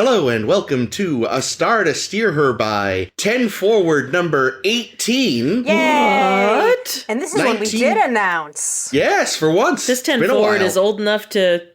Hello and welcome to A Star to Steer Her By, 10 Forward number 18. Yay! What? And this is what we did announce. Yes, for once. This 10 Been a Forward while. is old enough to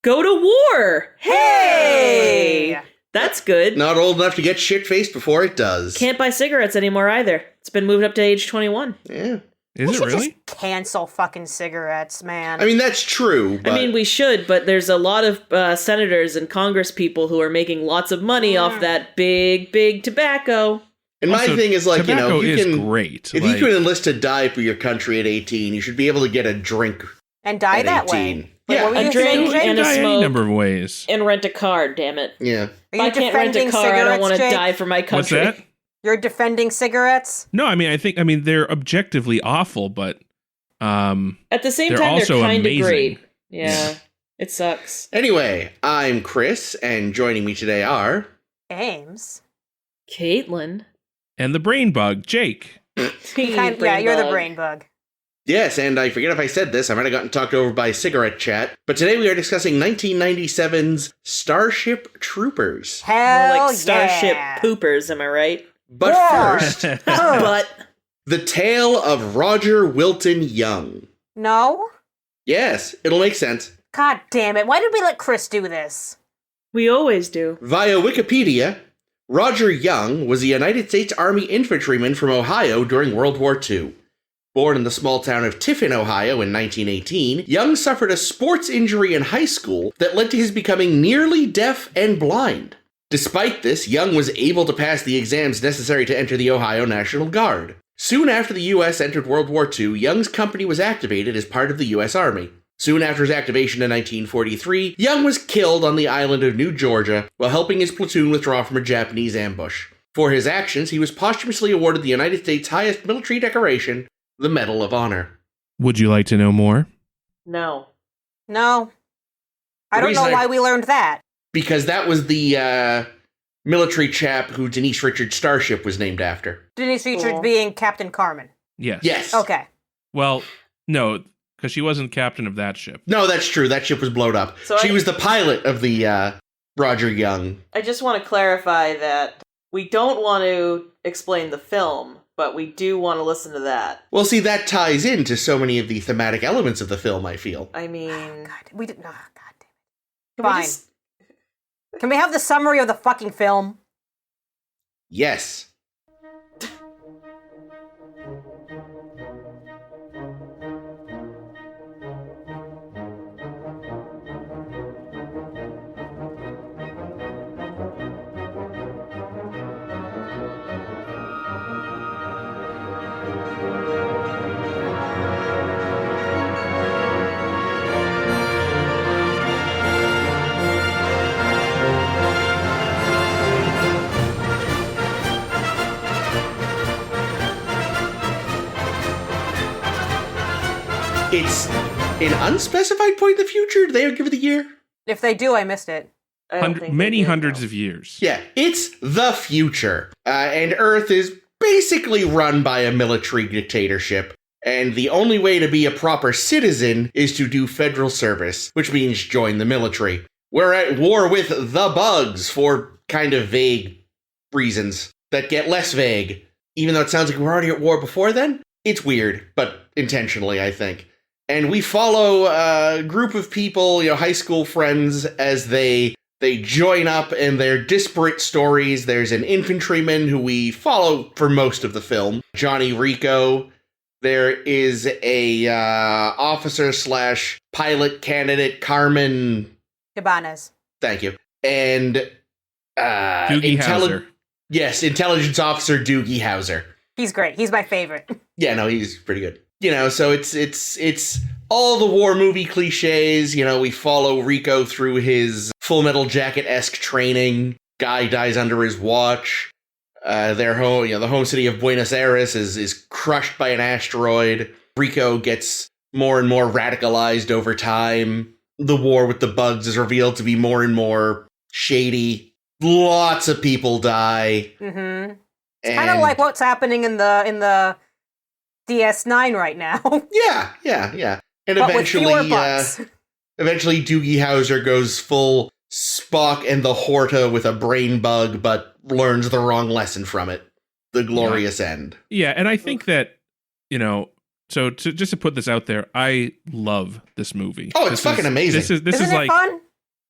go to war. Hey! That's good. Not old enough to get shit-faced before it does. Can't buy cigarettes anymore either. It's been moved up to age 21. Yeah. Is it really? Just cancel fucking cigarettes, man. I mean, that's true, but... I mean, we should, but there's a lot of senators and Congress people who are making lots of money off that big tobacco. And my Also, thing is, like, you know, tobacco you is can... great. If Like, you can enlist to die for your country at 18, you should be able to get a drink and die at that 18. way. Wait, Yeah. what were you A drink saying, Jake? and a die any smoke. number of ways. And rent a car, damn it. Yeah. Are If I you can't rent a defending car, I don't want to cigarettes, die Jake? for my What's country. that? You're defending cigarettes? No, I mean, they're objectively awful, but At the same They're time, also they're kind of amazing. great. Yeah, it sucks. Anyway, I'm Chris, and joining me today are... Ames. Caitlin. and the brain bug, Jake. Yeah, you're the brain bug. Yes, and I forget if I said this, I might have gotten talked over by cigarette chat, but today we are discussing 1997's Starship Troopers. Hell More like Starship yeah. Poopers, am I right? But War. first, But the tale of Roger Wilton Young. No? Yes, it'll make sense. God damn it. Why did we let Chris do this? we always do. Via Wikipedia, Roger Young was a United States Army infantryman from Ohio during World War II. Born in the small town of Tiffin, Ohio in 1918, Young suffered a sports injury in high school that led to his becoming nearly deaf and blind. Despite this, Young was able to pass the exams necessary to enter the Ohio National Guard. Soon after the U.S. entered World War II, Young's company was activated as part of the U.S. Army. Soon after his activation in 1943, Young was killed on the island of New Georgia while helping his platoon withdraw from a Japanese ambush. For his actions, he was posthumously awarded the United States' highest military decoration, the Medal of Honor. Would you like to know more? No. No. I The don't reason know why we learned that. Because that was the military chap who Denise Richards' Starship was named after. Denise Richards Cool. being Captain Carmen. Yes. Yes. Okay. Well, no, because she wasn't captain of that ship. No, that's true. That ship was blown up. So She was the pilot of the Roger Young. I just want to clarify that we don't want to explain the film, but we do want to listen to that. Well, see, that ties into so many of the thematic elements of the film, I feel. I mean, God, we did not. God damn it. can we Fine. just- Can we have the summary of the fucking film? Yes. It's an unspecified point in the future. Do they give it a year? If they do, I missed it. I don't think Many they did, hundreds no. of years. Yeah, it's the future. And Earth is basically run by a military dictatorship. And the only way to be a proper citizen is to do federal service, which means join the military. We're at war with the bugs for kind of vague reasons that get less vague. Even though it sounds like we're already at war before then, it's weird, but intentionally, I think. And we follow a group of people, you know, high school friends, as they join up in their disparate stories. There's an infantryman who we follow for most of the film, Johnny Rico. There is a officer slash pilot candidate, Carmen. Cabanas. Thank you. And Doogie Howser. Yes, intelligence officer Doogie Howser. He's great. He's my favorite. Yeah, no, he's pretty good. You know, so it's all the war movie cliches. You know, we follow Rico through his Full Metal Jacket-esque training. Guy dies under his watch. Their home, you know, the home city of Buenos Aires is crushed by an asteroid. Rico gets more and more radicalized over time. The war with the bugs is revealed to be more and more shady. Lots of people die. Mm-hmm. It's kind of like what's happening in the DS9 right now. Yeah. And but with fewer eventually, bugs. eventually Doogie Howser goes full Spock and the Horta with a brain bug, but learns the wrong lesson from it. The glorious end. Yeah, and I think that, so just to put this out there, I love this movie. Oh, it's fucking amazing. This Isn't is it like fun?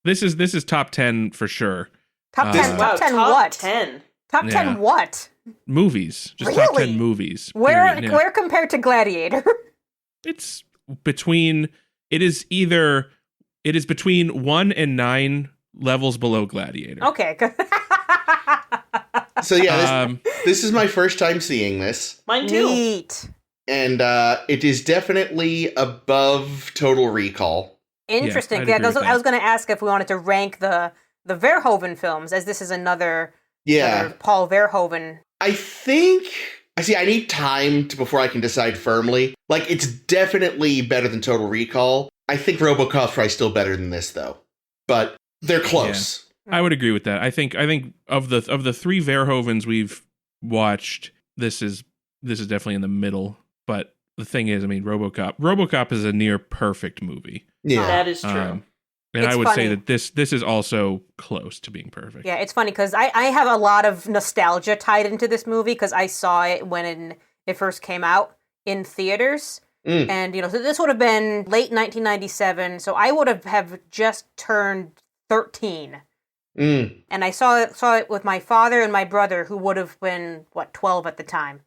this is top 10 for sure. Top 10, top 10 what? 10. Top 10 what? Movies. Just Really? top 10 movies. Where period, yeah. where compared to Gladiator? It's between, it is between 1 and 9 levels below Gladiator. Okay. So yeah, this is my first time seeing this. Mine too. Neat. And it is definitely above Total Recall. Interesting. I'd Yeah, agree with I was that. going to ask if we wanted to rank the Verhoeven films, as this is another Paul Verhoeven. I think... I need time before I can decide firmly. Like, it's definitely better than Total Recall. I think RoboCop's probably still better than this, though. But they're close. I would agree with that. I think of the 3 Verhovens we've watched, this is definitely in the middle. But the thing is, RoboCop is a near perfect movie. Yeah. That is true. And It's I would say funny. that this is also close to being perfect. Yeah, it's funny because I have a lot of nostalgia tied into this movie because I saw it when it first came out in theaters. And, so this would have been late 1997, so I would have just turned 13. And I saw it with my father and my brother, who would have been, 12 at the time.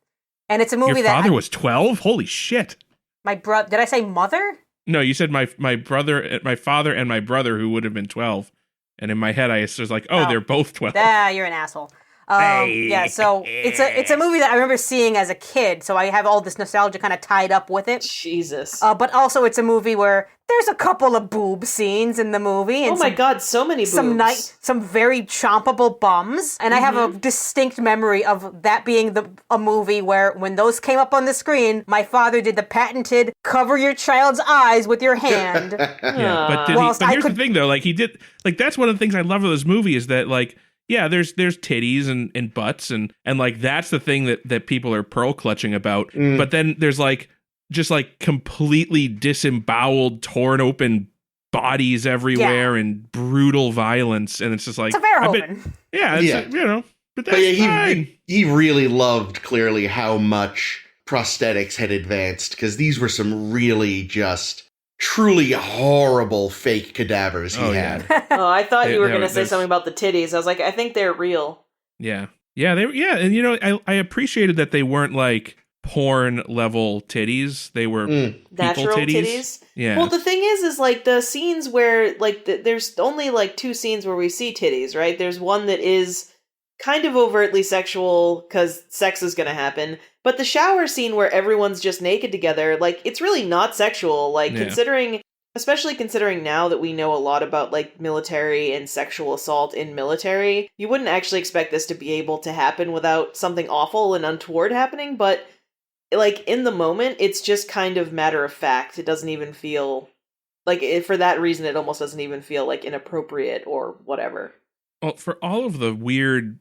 And it's a movie Your father was 12? Holy shit. My brother... Did I say mother? No, you said my brother, my father, and my brother, who would have been 12. And in my head, I was like, they're both 12. You're an asshole. Yeah, so it's a movie that I remember seeing as a kid, so I have all this nostalgia kind of tied up with it. Jesus. But also it's a movie where there's a couple of boob scenes in the movie. And oh my god, so many boobs. Some very chompable bums. And I have a distinct memory of that being a movie where when those came up on the screen, my father did the patented cover your child's eyes with your hand. Yeah, but here's the thing though, like he did, like that's one of the things I love of this movie is that like, yeah, there's titties and butts and like that's the thing that people are pearl clutching about. But then there's like just like completely disemboweled, torn open bodies everywhere and brutal violence, and it's just like it's a Verhoeven. But that's fine. He really loved clearly how much prosthetics had advanced because these were some really just truly horrible fake cadavers he had. Oh, I thought you were going to say something about the titties. I was like, I think they're real. Yeah. And I appreciated that they weren't like porn level titties. They were natural titties. Yeah. Well, the thing is like the scenes where like there's only like 2 scenes where we see titties, right? There's one that is kind of overtly sexual because sex is going to happen. But the shower scene where everyone's just naked together, like, it's really not sexual. Like, especially considering now that we know a lot about, like, military and sexual assault in military, you wouldn't actually expect this to be able to happen without something awful and untoward happening. But, like, in the moment, it's just kind of matter of fact. It doesn't even feel, like, for that reason, it almost doesn't even feel, like, inappropriate or whatever. Well, for all of the weird,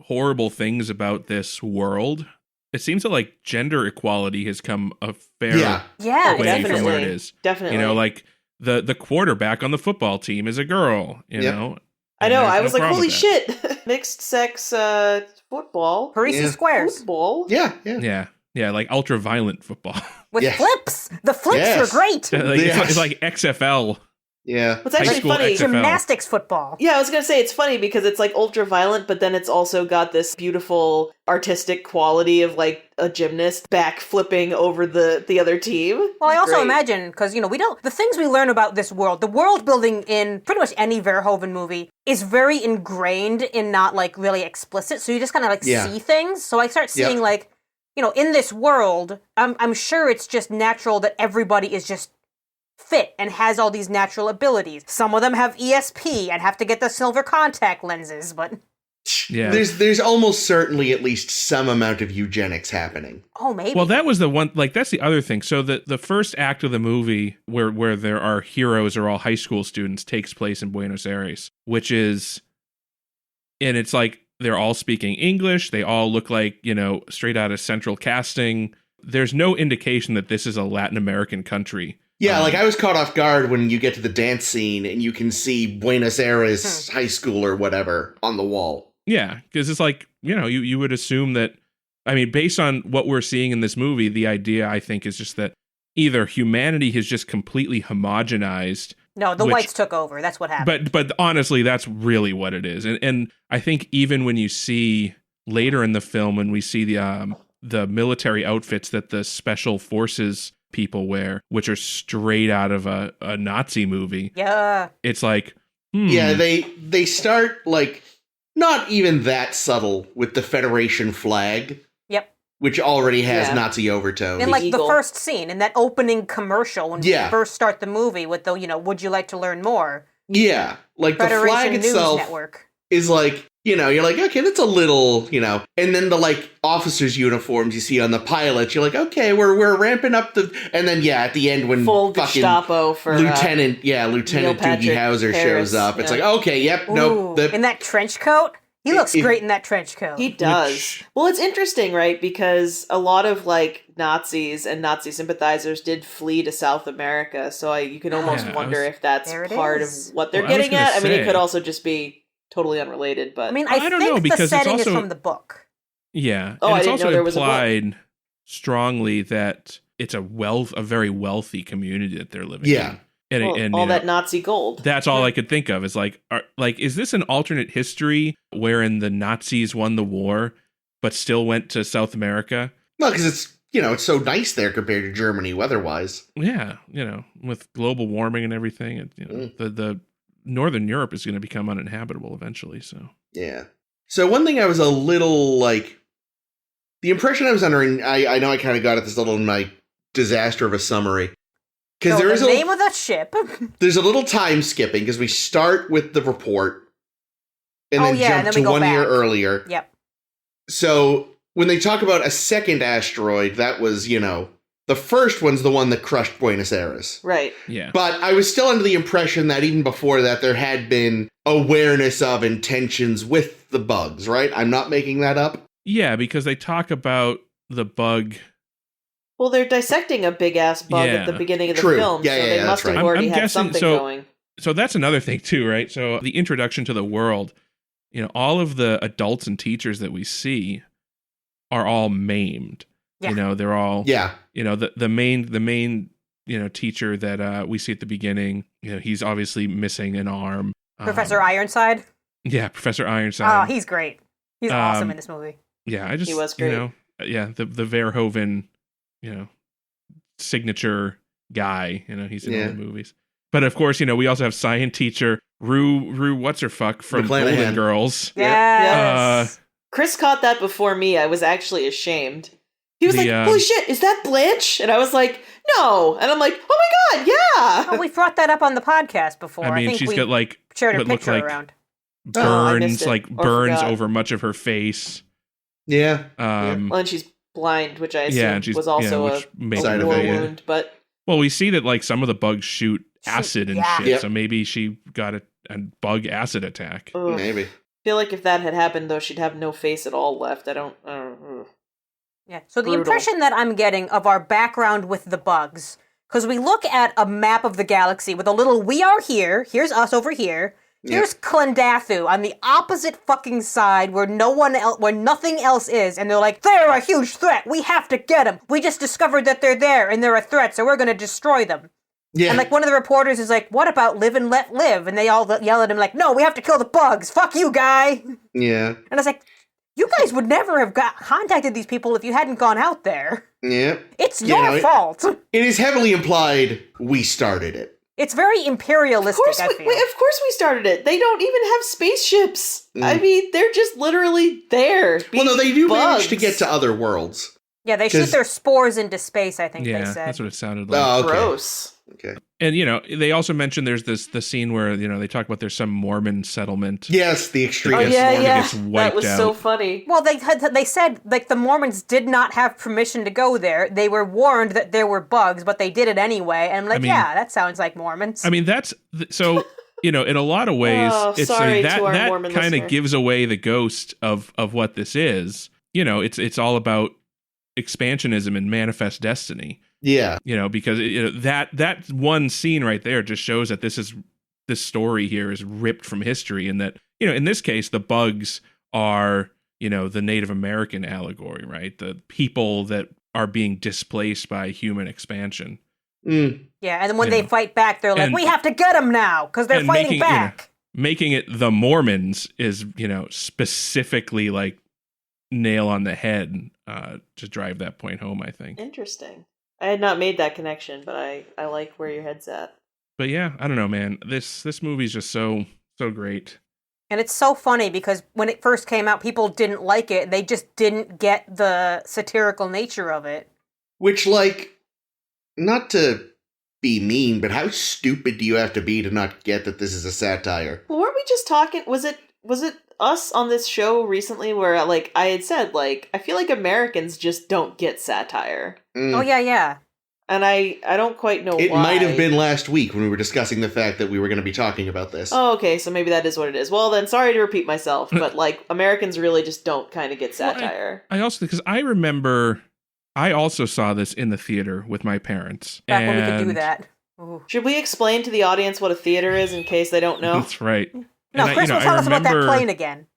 horrible things about this world, it seems that like gender equality has come a fair way from where it is. Definitely. Like the quarterback on the football team is a girl, know. I know, I was like, holy shit. Mixed sex football. Parisi Squares. Football. Yeah, like ultra violent football. With flips. The flips were great. It's like XFL. Yeah. What's actually funny, XFL. Gymnastics football. Yeah, I was going to say it's funny because it's like ultra violent, but then it's also got this beautiful artistic quality of like a gymnast back flipping over the other team. Well, I also imagine, because, the things we learn about this world, the world building in pretty much any Verhoeven movie is very ingrained in not like really explicit. So you just kind of like see things. So I start seeing like, in this world, I'm sure it's just natural that everybody is just fit and has all these natural abilities. Some of them have ESP and have to get the silver contact lenses, but there's almost certainly at least some amount of eugenics happening. Oh, maybe. Well, that was the one, like that's the other thing. So the first act of the movie where there are heroes are all high school students takes place in Buenos Aires, which is, and it's like they're all speaking English. They all look like, straight out of Central Casting. There's no indication that this is a Latin American country. Yeah, like I was caught off guard when you get to the dance scene and you can see Buenos Aires High School or whatever on the wall. Yeah, because it's like, you would assume that, I mean, based on what we're seeing in this movie, the idea, I think, is just that either humanity has just completely homogenized. No, the whites took over. That's what happened. But honestly, that's really what it is. And I think even when you see later in the film, when we see the military outfits that the special forces people wear, which are straight out of a Nazi movie. Yeah. It's like, Yeah, they start like not even that subtle with the Federation flag. Yep. Which already has Nazi overtones. In like the first scene, in that opening commercial when we first start the movie with the, would you like to learn more? Yeah. Like Federation the flag News itself Network. Is like, you're like, okay, that's a little, and then the like officers' uniforms you see on the pilots, you're like, okay, we're ramping up and then at the end when full fucking Gestapo for Lieutenant Doogie Howser shows up, it's like, okay, yep, nope. In that trench coat? He looks great in that trench coat. He does. Well, it's interesting, right? Because a lot of like Nazis and Nazi sympathizers did flee to South America, so you can almost wonder if that's part of what they're getting at. I mean, it could also just be totally unrelated, but I mean, I don't know, because the setting is from the book. Yeah. Oh, and I it's didn't also know there was implied strongly that it's a very wealthy community that they're living in. And all that Nazi gold. That's all I could think of. Is like, is this an alternate history wherein the Nazis won the war, but still went to South America? Well, because it's it's so nice there compared to Germany weather-wise. Yeah, with global warming and everything, the Northern Europe is going to become uninhabitable eventually. So yeah. So one thing I was a little like, the impression I was under, and I know I kind of got at this little in my disaster of a summary. Because there is the name of the ship. There's a little time skipping because we start with the report and then jump to 1 year earlier. Yep. So when they talk about a second asteroid, that was, the first one's the one that crushed Buenos Aires. Right. Yeah. But I was still under the impression that even before that, there had been awareness of intentions with the bugs, right? I'm not making that up. Yeah, because they talk about the bug. Well, they're dissecting a big-ass bug at the beginning of the film, so they must have already had something going. So that's another thing, too, right? So the introduction to the world, all of the adults and teachers that we see are all maimed. Yeah. They're all, the main, teacher that we see at the beginning, he's obviously missing an arm. Professor Ironside? Yeah, Professor Ironside. Oh, he's great. He's awesome in this movie. Yeah, he was great. The Verhoeven, signature guy, he's in all the movies. But of course, we also have science teacher Rue what's-her-fuck from Golden Girls. Yes. Chris caught that before me. I was actually ashamed. He was like, holy shit, is that Blanche? And I was like, no. And I'm like, oh my God, yeah. Oh, we brought that up on the podcast before. I mean, she's got like shared a picture around. Burns, burns over much of her face. Yeah. Well, and she's blind, which I assume was also a war wound. But well, we see that like some of the bugs shoot acid and shit, Yep. so maybe she got a bug acid attack. Maybe. I feel like if that had happened, though, she'd have no face at all left. I don't. Yeah. So the impression that I'm getting of our background with the bugs, because we look at a map of the galaxy with a little, we are here, here's us over here, here's Clendathu on the opposite fucking side where where nothing else is, and they're like, they're a huge threat, we have to get them. We just discovered that they're there and they're a threat, so we're going to destroy them. Yeah. And like one of the reporters is like, what about live and let live? And they all yell at him like, no, we have to kill the bugs. Fuck you, guy. Yeah. And I was like, you guys would never have contacted these people if you hadn't gone out there. Yeah. It's your fault. It is heavily implied we started it. It's very imperialistic, I feel. Of course we started it. They don't even have spaceships. I mean, they're just literally there. Well, no, they do manage to get to other worlds. Yeah, they shoot their spores into space, I think they said. Yeah, that's what it sounded like. Oh, okay. Gross. Okay. And, they also mentioned there's the scene where, they talk about there's some Mormon settlement. Yes, the extremist Mormon gets wiped that was out. so funny. Well, they said, like, the Mormons did not have permission to go there. They were warned that there were bugs, but they did it anyway. And I'm like, that sounds like Mormons. I mean, that's, so, in a lot of ways, it's that kind of gives away the ghost of what this is. It's all about expansionism and manifest destiny. Yeah. Because that one scene right there just shows that this story here is ripped from history, and that, in this case, the bugs are, the Native American allegory, right? The people that are being displaced by human expansion. Mm. Yeah, and then when they fight back, they're like, we have to get them now, because they're fighting back. Making it the Mormons is, specifically like nail on the head to drive that point home, I think. Interesting. I had not made that connection, but I like where your head's at. But yeah, I don't know, man. This movie's just so great. And it's so funny because when it first came out, people didn't like it. They just didn't get the satirical nature of it. Which, like, not to be mean, but how stupid do you have to be to not get that this is a satire? Well, weren't we just talking? Was it us on this show recently where, like, I had said, like, I feel like Americans just don't get satire. Mm. Oh, yeah. And I don't quite know why. It might have been last week when we were discussing the fact that we were going to be talking about this. Oh, okay, so maybe that is what it is. Well, then, sorry to repeat myself, but, like, Americans really just don't kind of get satire. I also, because I remember, I also saw this in the theater with my parents. Back when we could do that. Ooh. Should we explain to the audience what a theater is in case they don't know? That's right. No, Chris will tell us about that plane again.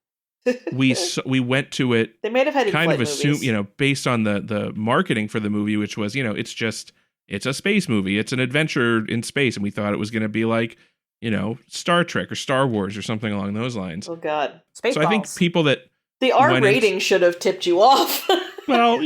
we went to it. They might have had kind of movies. assume, based on the marketing for the movie, which was, it's a space movie. It's an adventure in space. And we thought it was going to be like, Star Trek or Star Wars or something along those lines. Oh, God. Spaceballs. So I think people that... The R rating should have tipped you off. Well,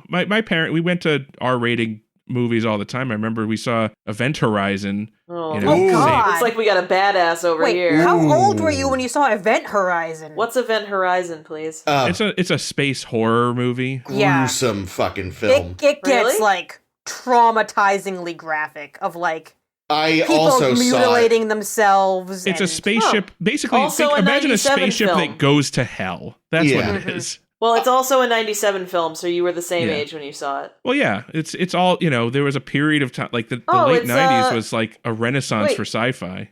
my parent, we went to R rating movies all the time. I remember we saw Event Horizon. Oh, God. It's like we got a badass over here. Wait, how old were you when you saw Event Horizon? What's Event Horizon, please? It's a space horror movie. Gruesome fucking film. It gets, like, traumatizingly graphic of, like, people mutilating themselves. It's a spaceship. Basically, imagine a spaceship that goes to hell. That's what it is. Well, it's also a 97 film, so you were the same age when you saw it. Well, yeah, it's all, there was a period of time, like the late 90s was like a renaissance for sci-fi.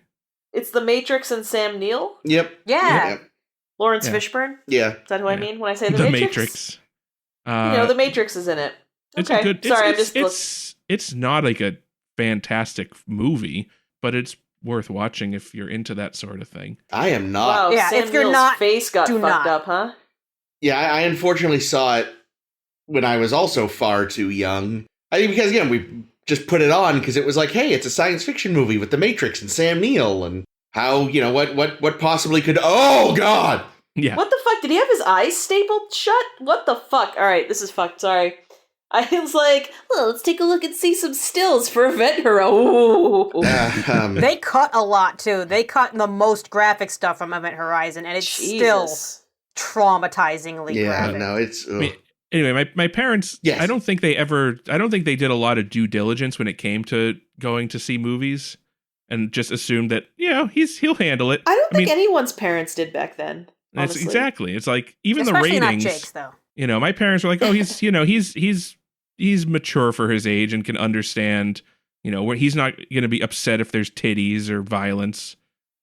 It's The Matrix and Sam Neill? Yep. Yeah. Yep. Lawrence Fishburne? Yeah. Is that who I mean when I say The Matrix? The Matrix is in it. It's okay. a good, Sorry, it's not like a fantastic movie, but it's worth watching if you're into that sort of thing. I am not. Wow, Sam if you're Neill's not, face got fucked up, huh? Yeah, I unfortunately saw it when I was also far too young. I mean, because, again, we just put it on because it was like, hey, it's a science fiction movie with The Matrix and Sam Neill, and how, what possibly could... Oh, God! Yeah. What the fuck? Did he have his eyes stapled shut? What the fuck? All right, this is fucked. Sorry. I was like, well, let's take a look and see some stills for Event Hero. They cut a lot, too. They cut the most graphic stuff from Event Horizon, and it's still traumatizingly graphic. No, it's... Anyway, my parents, yes. I don't think they did a lot of due diligence when it came to going to see movies, and just assumed that, he'll handle it. I don't think anyone's parents did back then. That's exactly. It's like, even especially the ratings. Not Jake's, though. My parents were like, oh, he's mature for his age and can understand, where he's not going to be upset if there's titties or violence.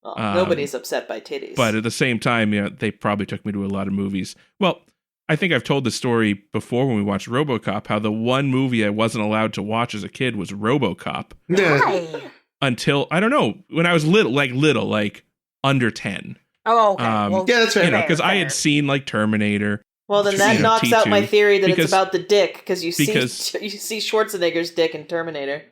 Well, nobody's upset by titties. But at the same time, they probably took me to a lot of movies. Well, I think I've told the story before when we watched RoboCop, how the one movie I wasn't allowed to watch as a kid was RoboCop. Why? Until, I don't know, when I was little, like under 10. Oh, okay. Yeah, that's fair. Because I had seen like Terminator. Well, then that knocks T2, out my theory that it's about the dick, because you see Schwarzenegger's dick in Terminator.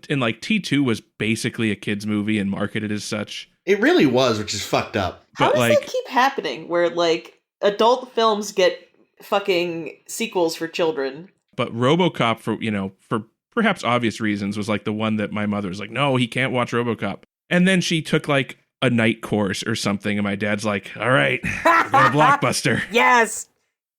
And like T2 was basically a kid's movie and marketed as such. It really was, which is fucked up. How does that keep happening, where like adult films get fucking sequels for children? But RoboCop, for perhaps obvious reasons, was like the one that my mother was like, no, he can't watch RoboCop. And then she took like a night course or something, and my dad's like, all right, we're going to Blockbuster. Yes.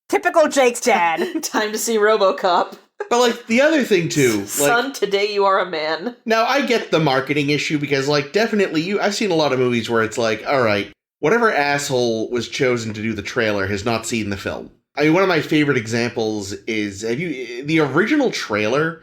Typical Jake's dad. Time to see RoboCop. But, like, the other thing, too... Son, today you are a man. Now, I get the marketing issue, because, like, definitely, I've seen a lot of movies where it's like, all right, whatever asshole was chosen to do the trailer has not seen the film. I mean, one of my favorite examples is, the original trailer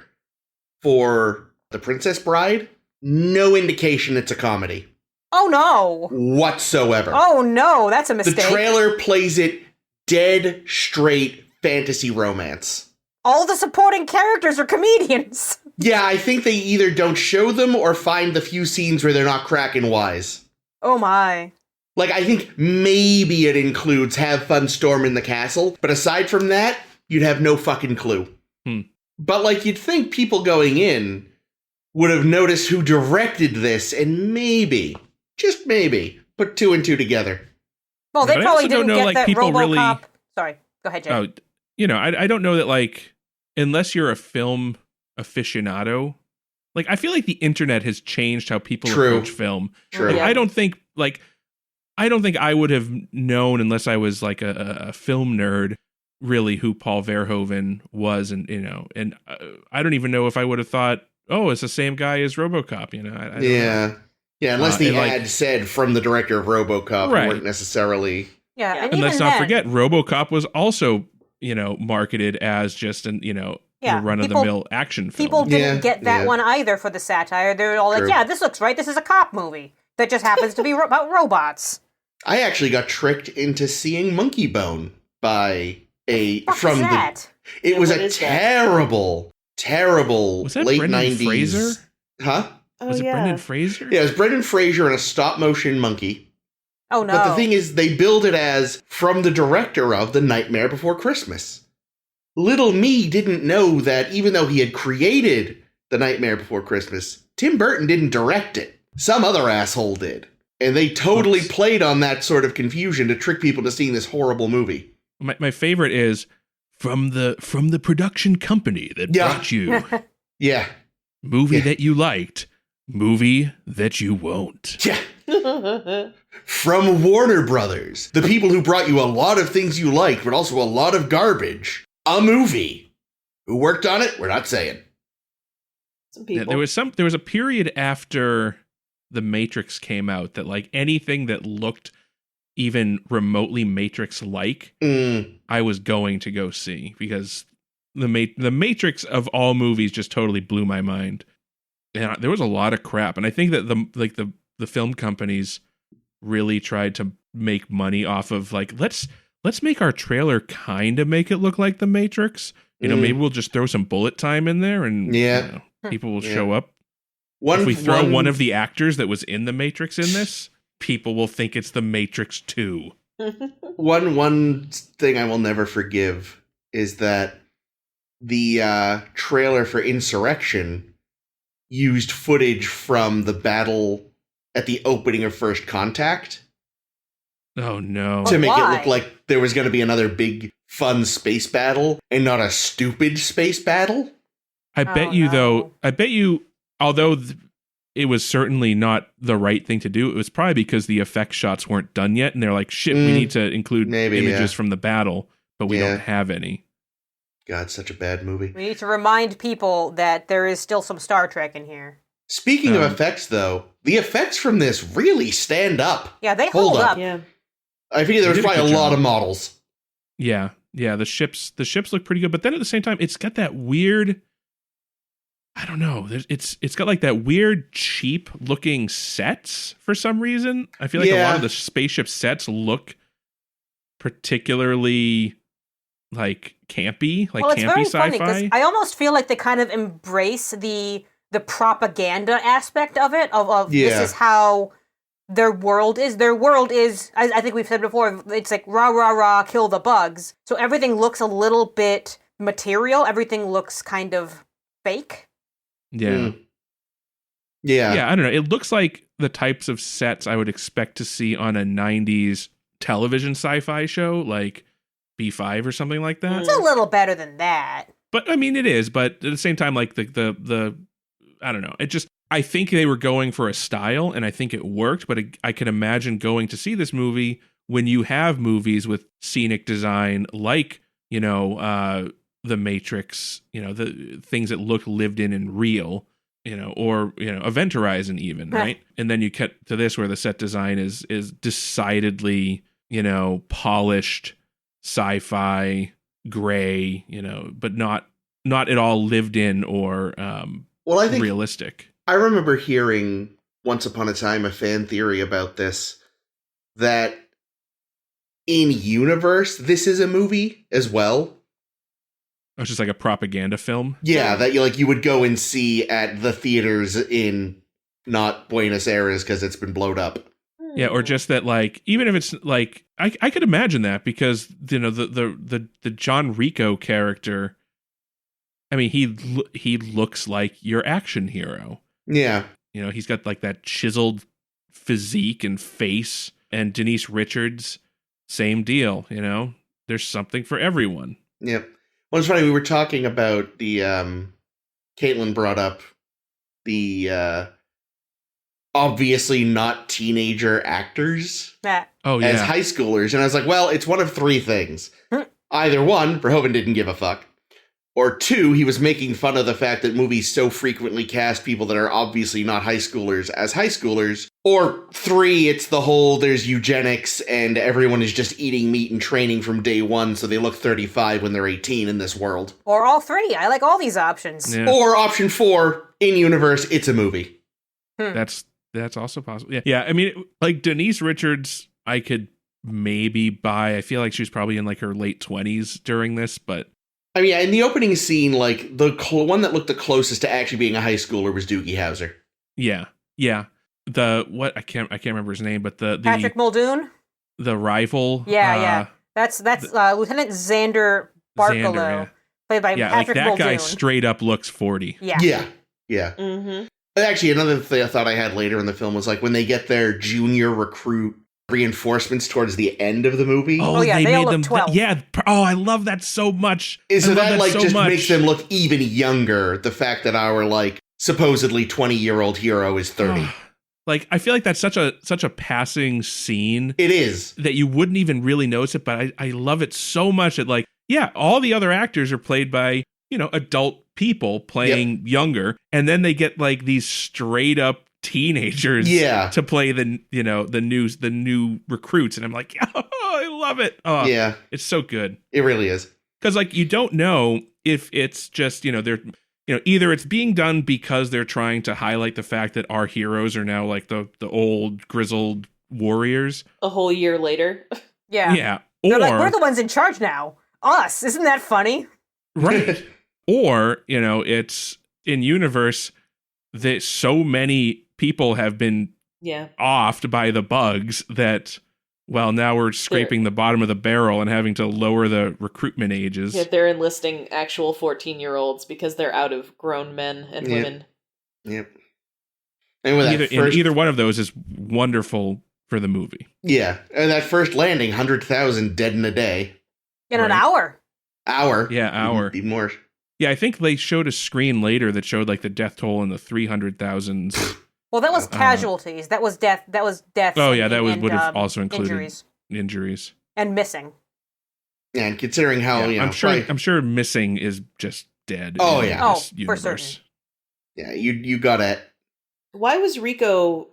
for The Princess Bride, no indication it's a comedy. Oh, no. Whatsoever. Oh, no, that's a mistake. The trailer plays it dead straight fantasy romance. All the supporting characters are comedians. Yeah, I think they either don't show them or find the few scenes where they're not cracking wise. Oh my. Like, I think maybe it includes have fun storming the castle, but aside from that, you'd have no fucking clue. But, like, you'd think people going in would have noticed who directed this and maybe, just maybe, put 2 and 2 together. Well, they probably didn't know, get like, that people RoboCop. really... Sorry, go ahead, Jay. Oh, you know, I don't know that, like, unless you're a film aficionado, like, I feel like the internet has changed how people approach film. True. Like, Yeah. I don't think I would have known unless I was like a film nerd, really, who Paul Verhoeven was, and you know, and I don't even know if I would have thought, oh, it's the same guy as RoboCop. You know, I don't know. Yeah. Unless the and, ad like, said from the director of RoboCop, Right. who weren't necessarily. Yeah, and And let's even not then, forget, RoboCop was also, you know, marketed as just an, you know, Yeah, run of the mill action film. people didn't Yeah, get that yeah. one either for the satire. They're all like, True. yeah, this looks right. This is a cop movie that just happens to be about robots. I actually got tricked into seeing Monkey Bone by What was that? It was What a is that? terrible Was that late Brendan 90s. Fraser? Huh? Oh, Was it yeah. Brendan Fraser? Yeah, it was Brendan Fraser and a stop motion monkey. Oh no! But the thing is, they billed it as from the director of The Nightmare Before Christmas. Little me didn't know that even though he had created The Nightmare Before Christmas, Tim Burton didn't direct it. Some other asshole did. And they totally Oops. played on that sort of confusion to trick people to seeing this horrible movie. My favorite is from the production company that Yeah. brought you Yeah. movie Yeah. that you liked, movie that you won't. Yeah. From Warner Brothers, the people who brought you a lot of things you liked, but also a lot of garbage. A movie. Who worked on it? We're not saying. Some Yeah, people. there was a period after The Matrix came out that, like, anything that looked even remotely Matrix-like, I was going to go see, because the Matrix of all movies just totally blew my mind. And there was a lot of crap, and I think that the film companies really tried to make money off of, like, let's make our trailer kind of make it look like The Matrix. You know, maybe we'll just throw some bullet time in there, and Yeah. you know, people will show up. One, If we throw one of the actors that was in The Matrix in this, people will think it's The Matrix 2. one thing I will never forgive is that the trailer for Insurrection used footage from the battle at the opening of First Contact Oh no. to make it why? look like there was going to be another big fun space battle and not a stupid space battle. I bet you, no. though, although it was certainly not the right thing to do, it was probably because the effect shots weren't done yet, and they're like, shit, we need to include Maybe, images yeah. from the battle, but we Yeah. don't have any. God, such a bad movie. We need to remind people that there is still some Star Trek in here. Speaking of effects, though, the effects from this really stand up. Yeah, they Hold hold up. up. Yeah. I figure there They was did a probably good a lot job. of models. Yeah, the ships look pretty good, but then at the same time, it's got that weird, I don't know, it's got like that weird cheap looking sets for some reason. I feel like a lot of the spaceship sets look particularly like campy, like Well, it's campy very funny because sci-fi. I almost feel like they kind of embrace the propaganda aspect of it. Of Yeah. this is how their world is. Their world is, I think we've said before, it's like rah rah rah, kill the bugs. So everything looks a little bit material. Everything looks kind of fake. Yeah. Yeah. Yeah, I don't know. It looks like the types of sets I would expect to see on a 90s television sci-fi show like B5 or something like that. It's a little better than that. But I mean, it is. But at the same time, like the I don't know. It just, I think they were going for a style, and I think it worked. But I can imagine going to see this movie when you have movies with scenic design, like, you know, The Matrix, you know, the things that look lived in and real, you know, or, you know, Event Horizon even, right? And then you get to this where the set design is decidedly, you know, polished sci-fi, gray, you know, but not at all lived in or Well, I think realistic. I remember hearing once upon a time a fan theory about this, that in universe, this is a movie as well. It's just like a propaganda film. Yeah, that you would go and see at the theaters in not Buenos Aires because it's been blowed up. Yeah, or just that, like, even if it's like, I could imagine that because, you know, the John Rico character, I mean, he looks like your action hero. Yeah. You know, he's got like that chiseled physique and face, and Denise Richards, same deal, you know, there's something for everyone. Yep. Well, it's funny, we were talking about the, Caitlin brought up the, obviously not teenager actors as high schoolers. And I was like, well, it's one of three things. Either one, Verhoeven didn't give a fuck. Or two, he was making fun of the fact that movies so frequently cast people that are obviously not high schoolers as high schoolers. Or three, it's the whole there's eugenics and everyone is just eating meat and training from day one so they look 35 when they're 18 in this world. Or all three. I like all these options. Yeah. Or option four, in universe, it's a movie. That's also possible. Yeah. Yeah. I mean, like Denise Richards, I could maybe buy. I feel like she was probably in like her late 20s during this, but. I mean, in the opening scene, like the one that looked the closest to actually being a high schooler was Doogie Howser. Yeah. Yeah. I can't remember his name, but the Patrick Muldoon? The rival. Yeah. That's Lieutenant Xander Barkalow, played by Patrick that Muldoon. Guy straight up looks 40. Yeah. Mm-hmm. Actually, another thing I thought I had later in the film was like when they get their junior recruit reinforcements towards the end of the movie. Oh yeah, they made them 12. I love that so much. So that like just makes them look even younger. The fact that our like supposedly 20-year-old hero is 30. Like I feel like that's such a passing scene. It is. That you wouldn't even really notice it, but I love it so much that like, yeah, all the other actors are played by, you know, adult people playing younger, and then they get like these straight up teenagers to play the new recruits, and I'm like, oh, I love it. Oh, yeah, it's so good. It really is. Because like you don't know if it's just, you know, they're, you know, either it's being done because they're trying to highlight the fact that our heroes are now like the old grizzled warriors a whole year later. Yeah. Or like, we're the ones in charge now. Us. Isn't that funny? Right. Or, you know, it's in universe that so many people have been offed by the bugs that, well, now we're scraping the bottom of the barrel and having to lower the recruitment ages. Yeah, they're enlisting actual 14-year-olds because they're out of grown men and women. Yep. And either one of those is wonderful for the movie. Yeah. And that first landing, 100,000 dead in a day. In an hour. Yeah, hour. Even more. Yeah, I think they showed a screen later that showed like the death toll in the 300,000s. Well, that was casualties. That was death. Oh yeah, that would have also included injuries and missing. Yeah, and considering how I'm sure missing is just dead. Oh yeah, for certain. Yeah, you got it. Why was Rico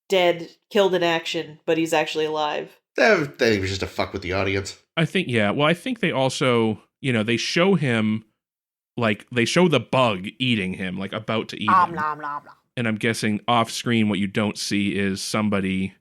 dead, killed in action, but he's actually alive? I think it was just to fuck with the audience. I think Well, I think they also, you know, they show him. Like, they show the bug eating him, like, about to eat him. Nom, nom, nom. And I'm guessing off-screen what you don't see is somebody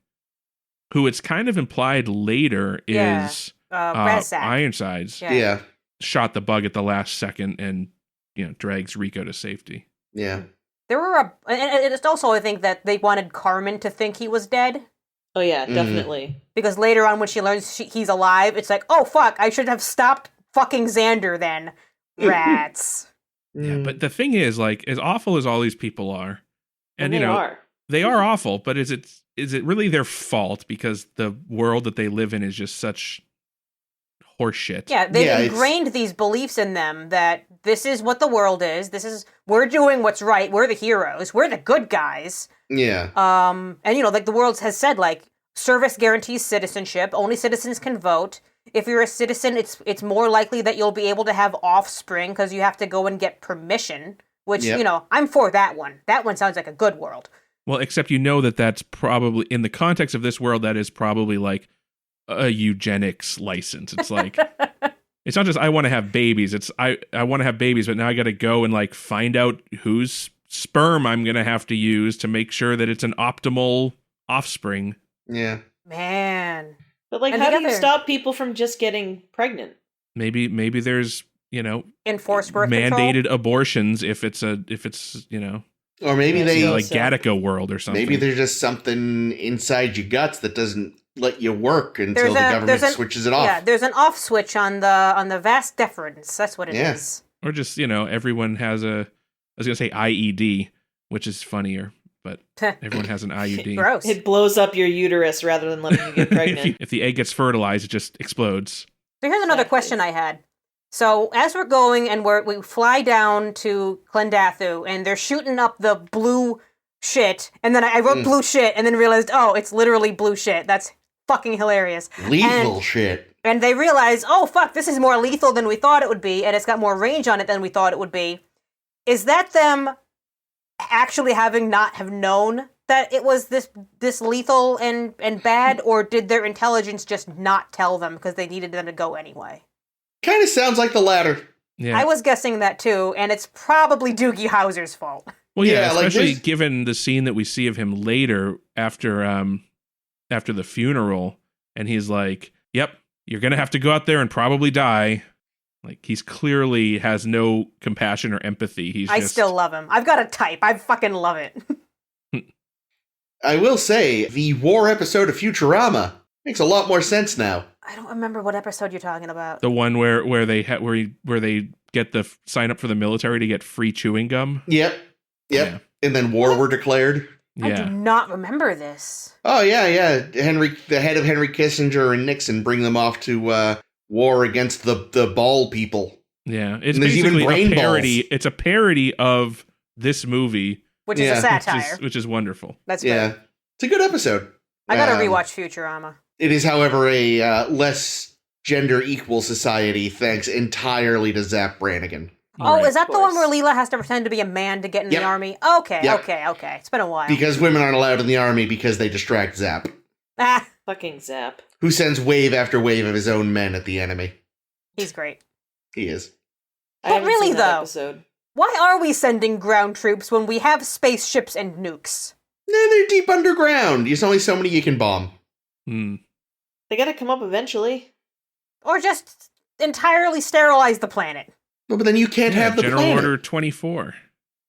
who it's kind of implied later is Ironsides. Yeah. Shot the bug at the last second and, you know, drags Rico to safety. Yeah. There were and it's also, I think, that they wanted Carmen to think he was dead. Oh, yeah, definitely. Because later on when she learns he's alive, it's like, oh, fuck, I should have stopped fucking Xander then. Rats. Yeah, but the thing is, like, as awful as all these people are, and you know, they are awful, but is it really their fault because the world that they live in is just such horseshit? Yeah, they've ingrained these beliefs in them that this is what the world is. We're doing what's right. We're the heroes. We're the good guys. Yeah. And you know, like the world has said, like, service guarantees citizenship. Only citizens can vote. If you're a citizen, it's more likely that you'll be able to have offspring because you have to go and get permission, which, you know, I'm for that one. That one sounds like a good world. Well, except you know that's probably, in the context of this world, that is probably like a eugenics license. It's like, it's not just I want to have babies. It's I want to have babies, but now I got to go and like find out whose sperm I'm going to have to use to make sure that it's an optimal offspring. Yeah. Man. But like, how do you stop people from just getting pregnant? Maybe there's, enforce birth mandated control? abortions if it's or maybe they like Gattaca world or something. Maybe there's just something inside your guts that doesn't let you work until the government switches it off. Yeah, there's an off switch on the vas deferens. That's what it is. Or just, everyone has I was going to say IED, which is funnier, but everyone has an IUD. Gross. It blows up your uterus rather than letting you get pregnant. if the egg gets fertilized, it just explodes. So here's another question I had. So as we're going and we fly down to Clendathu and they're shooting up the blue shit, and then I wrote blue shit and then realized, oh, it's literally blue shit. That's fucking hilarious. Lethal shit. And they realize, oh fuck, this is more lethal than we thought it would be, and it's got more range on it than we thought it would be. Is that them actually having not have known that it was this lethal and bad, or did their intelligence just not tell them because they needed them to go anyway? Kind of sounds like the latter. Yeah. I was guessing that too, and it's probably Doogie Howser's fault. Well, yeah, especially given the scene that we see of him later after the funeral, and he's like, "Yep, you're gonna have to go out there and probably die." Like, he's clearly has no compassion or empathy. I still love him. I've got a type. I fucking love it. I will say, the war episode of Futurama makes a lot more sense now. I don't remember what episode you're talking about. The one where they get the sign up for the military to get free chewing gum. Yep. Yeah. And then war were declared. Yeah. I do not remember this. Oh yeah. The head of Henry Kissinger and Nixon bring them off to war against the ball people. Yeah, it's basically a parody. Balls. It's a parody of this movie, which is a satire, which is wonderful. That's good. Yeah, it's a good episode. I gotta rewatch Futurama. It is, however, a less gender equal society thanks entirely to Zap Brannigan. Oh, right. Is that the one where Leela has to pretend to be a man to get in the army? Okay. It's been a while. Because women aren't allowed in the army because they distract Zap. Fucking Zap. Who sends wave after wave of his own men at the enemy. He's great. He is. But really, though, why are we sending ground troops when we have spaceships and nukes? They're deep underground. There's only so many you can bomb. They gotta come up eventually. Or just entirely sterilize the planet. No, but then you can't have the General planet. Order 24.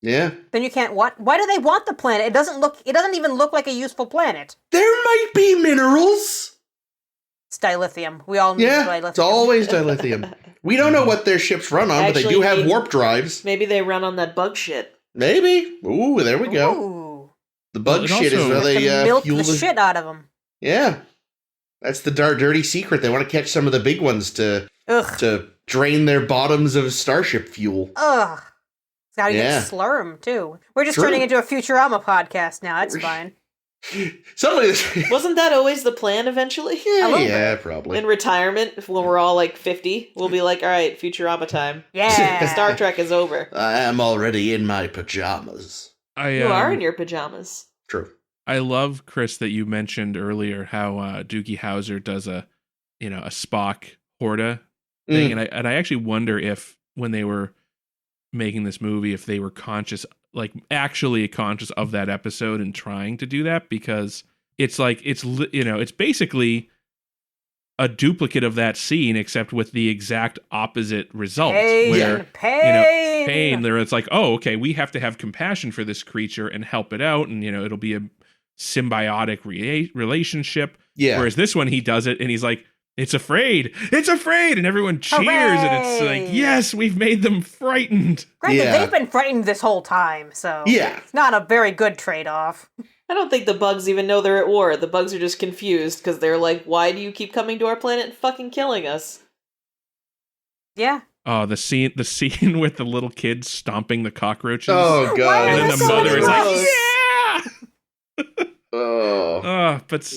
Yeah. Then you can't what? Why do they want the planet? It doesn't even look like a useful planet. There might be minerals. It's dilithium. We all need dilithium. It's always dilithium. We don't know what their ships run on, but they do have warp drives. Maybe they run on that bug shit. Maybe. Ooh, there we go. Ooh. The bug shit is where they milk the shit out of them. Yeah. That's the dirty secret. They want to catch some of the big ones to drain their bottoms of Starship fuel. Ugh. Now you get slurm, too. We're just turning into a Futurama podcast now. That's fine. Wasn't that always the plan eventually? Yeah, probably. In retirement, when we're all like 50, we'll be like, all right, Futurama time. Yeah. Star Trek is over. I am already in my pajamas. You are in your pajamas. True. I love, Chris, that you mentioned earlier how Doogie Howser does a Spock Horta thing, and I actually wonder if when they were making this movie, if they were actually conscious of that episode and trying to do that, because it's basically a duplicate of that scene, except with the exact opposite result. Pain. There it's like, oh, okay, we have to have compassion for this creature and help it out, and it'll be a symbiotic relationship. Yeah. Whereas this one, he does it, and he's like, it's afraid, and everyone cheers, and it's like, yes, we've made them frightened. Granted, they've been frightened this whole time, so it's not a very good trade-off. I don't think the bugs even know they're at war. The bugs are just confused because they're like, why do you keep coming to our planet and fucking killing us? Yeah. Oh, the scene with the little kids stomping the cockroaches. Oh, God. And then the mother is like, yeah! But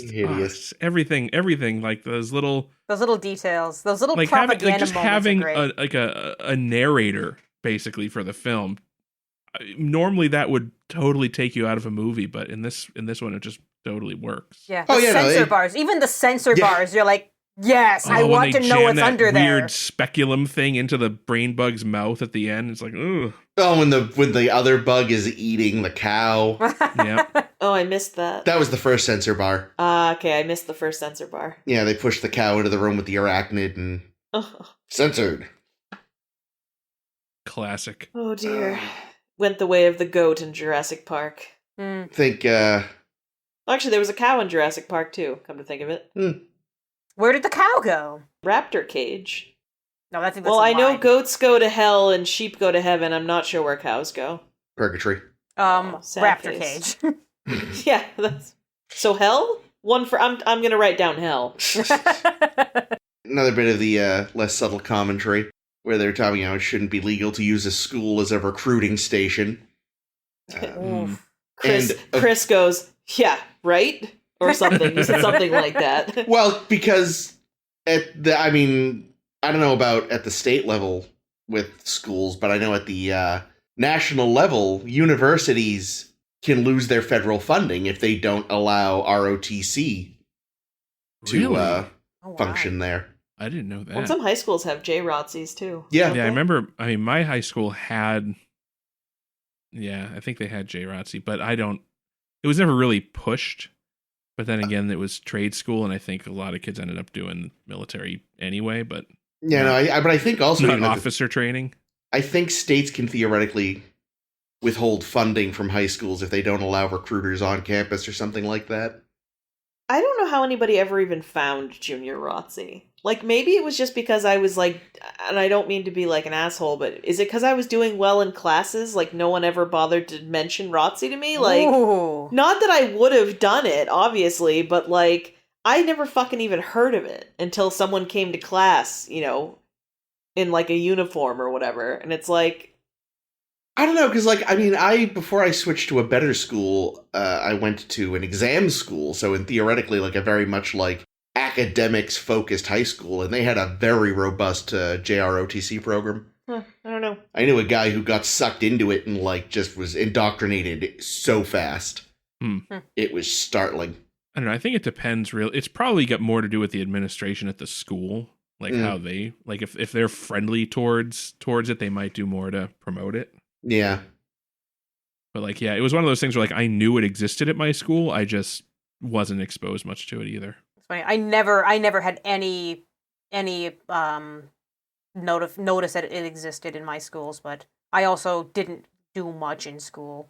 everything like those little details, those little propaganda having moments a narrator basically for the film. Normally that would totally take you out of a movie, but in this one it just totally works. Yeah. Sensor bars, even the sensor bars, you're like, yes, I want to know what's under there. Weird speculum thing into the brain bug's mouth at the end. It's like, ugh. Oh, when the other bug is eating the cow. Yeah. Oh, I missed that. That was the first sensor bar. Okay, I missed the first sensor bar. Yeah, they pushed the cow into the room with the arachnid and censored. Classic. Oh dear. Went the way of the goat in Jurassic Park. I think, Actually, there was a cow in Jurassic Park too, come to think of it. Where did the cow go? Raptor cage. No, I think that's Well, a I know lie. goats go to hell and sheep go to heaven. I'm not sure where cows go. Purgatory. Sad Raptor face. cage. Yeah, that's... So hell? I'm going to write down hell. Another bit of the less subtle commentary, where they're talking how it shouldn't be legal to use a school as a recruiting station. Chris goes, yeah, right? Or something. You said something like that. Well, because I don't know about at the state level with schools, but I know at the national level, universities can lose their federal funding if they don't allow ROTC to function there. I didn't know that. Well, some high schools have JROTCs too. Yeah. Yeah, I remember, my high school had, I think they had JROTC, but it was never really pushed. But then again, it was trade school, and I think a lot of kids ended up doing military anyway, but... Yeah, but I think also... Not officer training. I think states can theoretically withhold funding from high schools if they don't allow recruiters on campus or something like that. I don't know how anybody ever even found Junior ROTC. Like, maybe it was just because I was like, and I don't mean to be like an asshole, but is it because I was doing well in classes? Like, no one ever bothered to mention ROTC to me? Like, Ooh. not that I would have done it, obviously, but like, I never fucking even heard of it until someone came to class, you know, in like a uniform or whatever. And it's like, I don't know, because, like, I mean, before I switched to a better school, I went to an exam school, so in theoretically, like, a very much, like, academics-focused high school, and they had a very robust JROTC program. I don't know. I knew a guy who got sucked into it and, like, just was indoctrinated so fast. It was startling. I don't know, I think it depends, really. It's probably got more to do with the administration at the school, like, how they, like, if they're friendly towards it, they might do more to promote it. Yeah. But like, yeah, it was one of those things where like I knew it existed at my school. I just wasn't exposed much to it either. It's funny. I never had any notice that it existed in my schools, but I also didn't do much in school.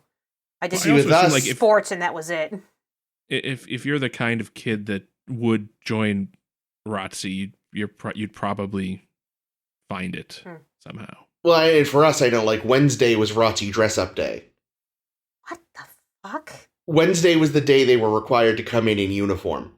I did sports, and that was it. If you're the kind of kid that would join ROTC, you'd probably find it somehow. Well, and for us, I know, like, Wednesday was ROTC dress-up day. What the fuck? Wednesday was the day they were required to come in uniform.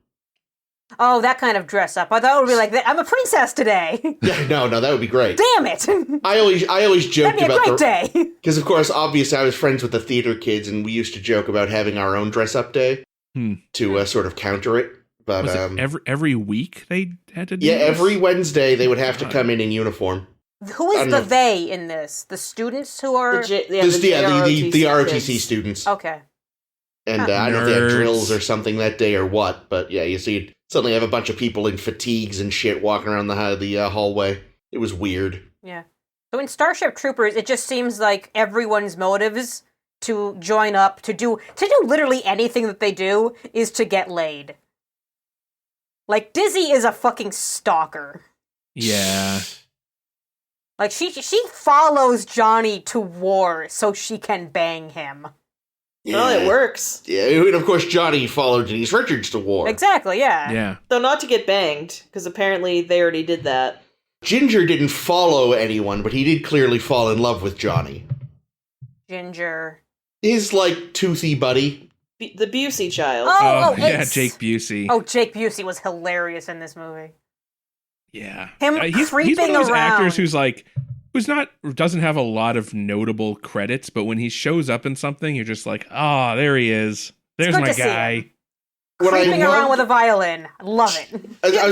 Oh, that kind of dress-up. I thought it would be like, I'm a princess today. Yeah, no, that would be great. Damn it! I always joked That'd be a great day. Because, of course, obviously, I was friends with the theater kids, and we used to joke about having our own dress-up day to sort of counter it. But was it every week they had to do this? every Wednesday they would have to come in uniform. Who is the they in this? The students who are... The ROTC students. Okay. And I don't know if they had drills or something that day or what, but yeah, you see, you'd suddenly have a bunch of people in fatigues and shit walking around the hallway. It was weird. Yeah. So in Starship Troopers, it just seems like everyone's motives to join up, to do literally anything that they do, is to get laid. Like, Dizzy is a fucking stalker. Yeah. Like, she follows Johnny to war so she can bang him. Yeah. Well, it works. Yeah, and of course Johnny followed Denise Richards to war. Exactly, yeah. Yeah. Though not to get banged, because apparently they already did that. Ginger didn't follow anyone, but he did clearly fall in love with Johnny. Ginger. His, like, toothy buddy. The Busey child. Oh, yeah, Jake Busey. Oh, Jake Busey was hilarious in this movie. Yeah. Him he's creeping one of those around. actors doesn't have a lot of notable credits, but when he shows up in something, you're just like, oh, there he is. There's my guy. Creeping around with a violin. I love it.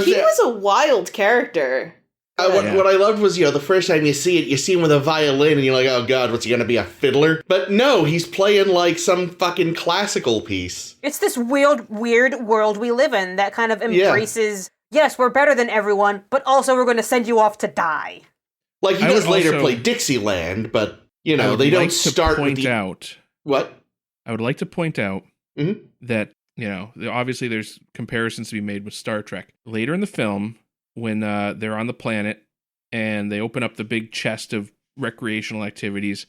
He was a wild character. What I loved was, the first time you see him with a violin, and you're like, oh god, what's he gonna be, a fiddler? But no, he's playing like some fucking classical piece. It's this weird world we live in that kind of embraces, yes, we're better than everyone, but also we're going to send you off to die. Like, he does later play Dixieland, but, they don't start with What? I would like to point out that, obviously there's comparisons to be made with Star Trek. Later in the film, when they're on the planet and they open up the big chest of recreational activities.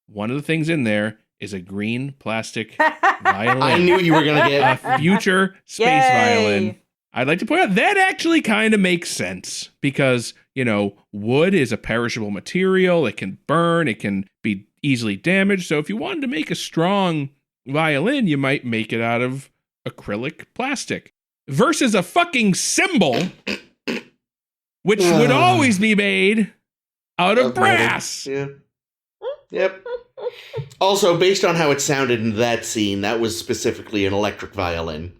One of the things in there is a green plastic violin. I knew you were going to get a future space violin. I'd like to point out that actually kind of makes sense because, wood is a perishable material. It can burn. It can be easily damaged. So if you wanted to make a strong violin, you might make it out of acrylic plastic versus a fucking cymbal, which would always be made out of brass. Yeah. Yep. Also, based on how it sounded in that scene, that was specifically an electric violin.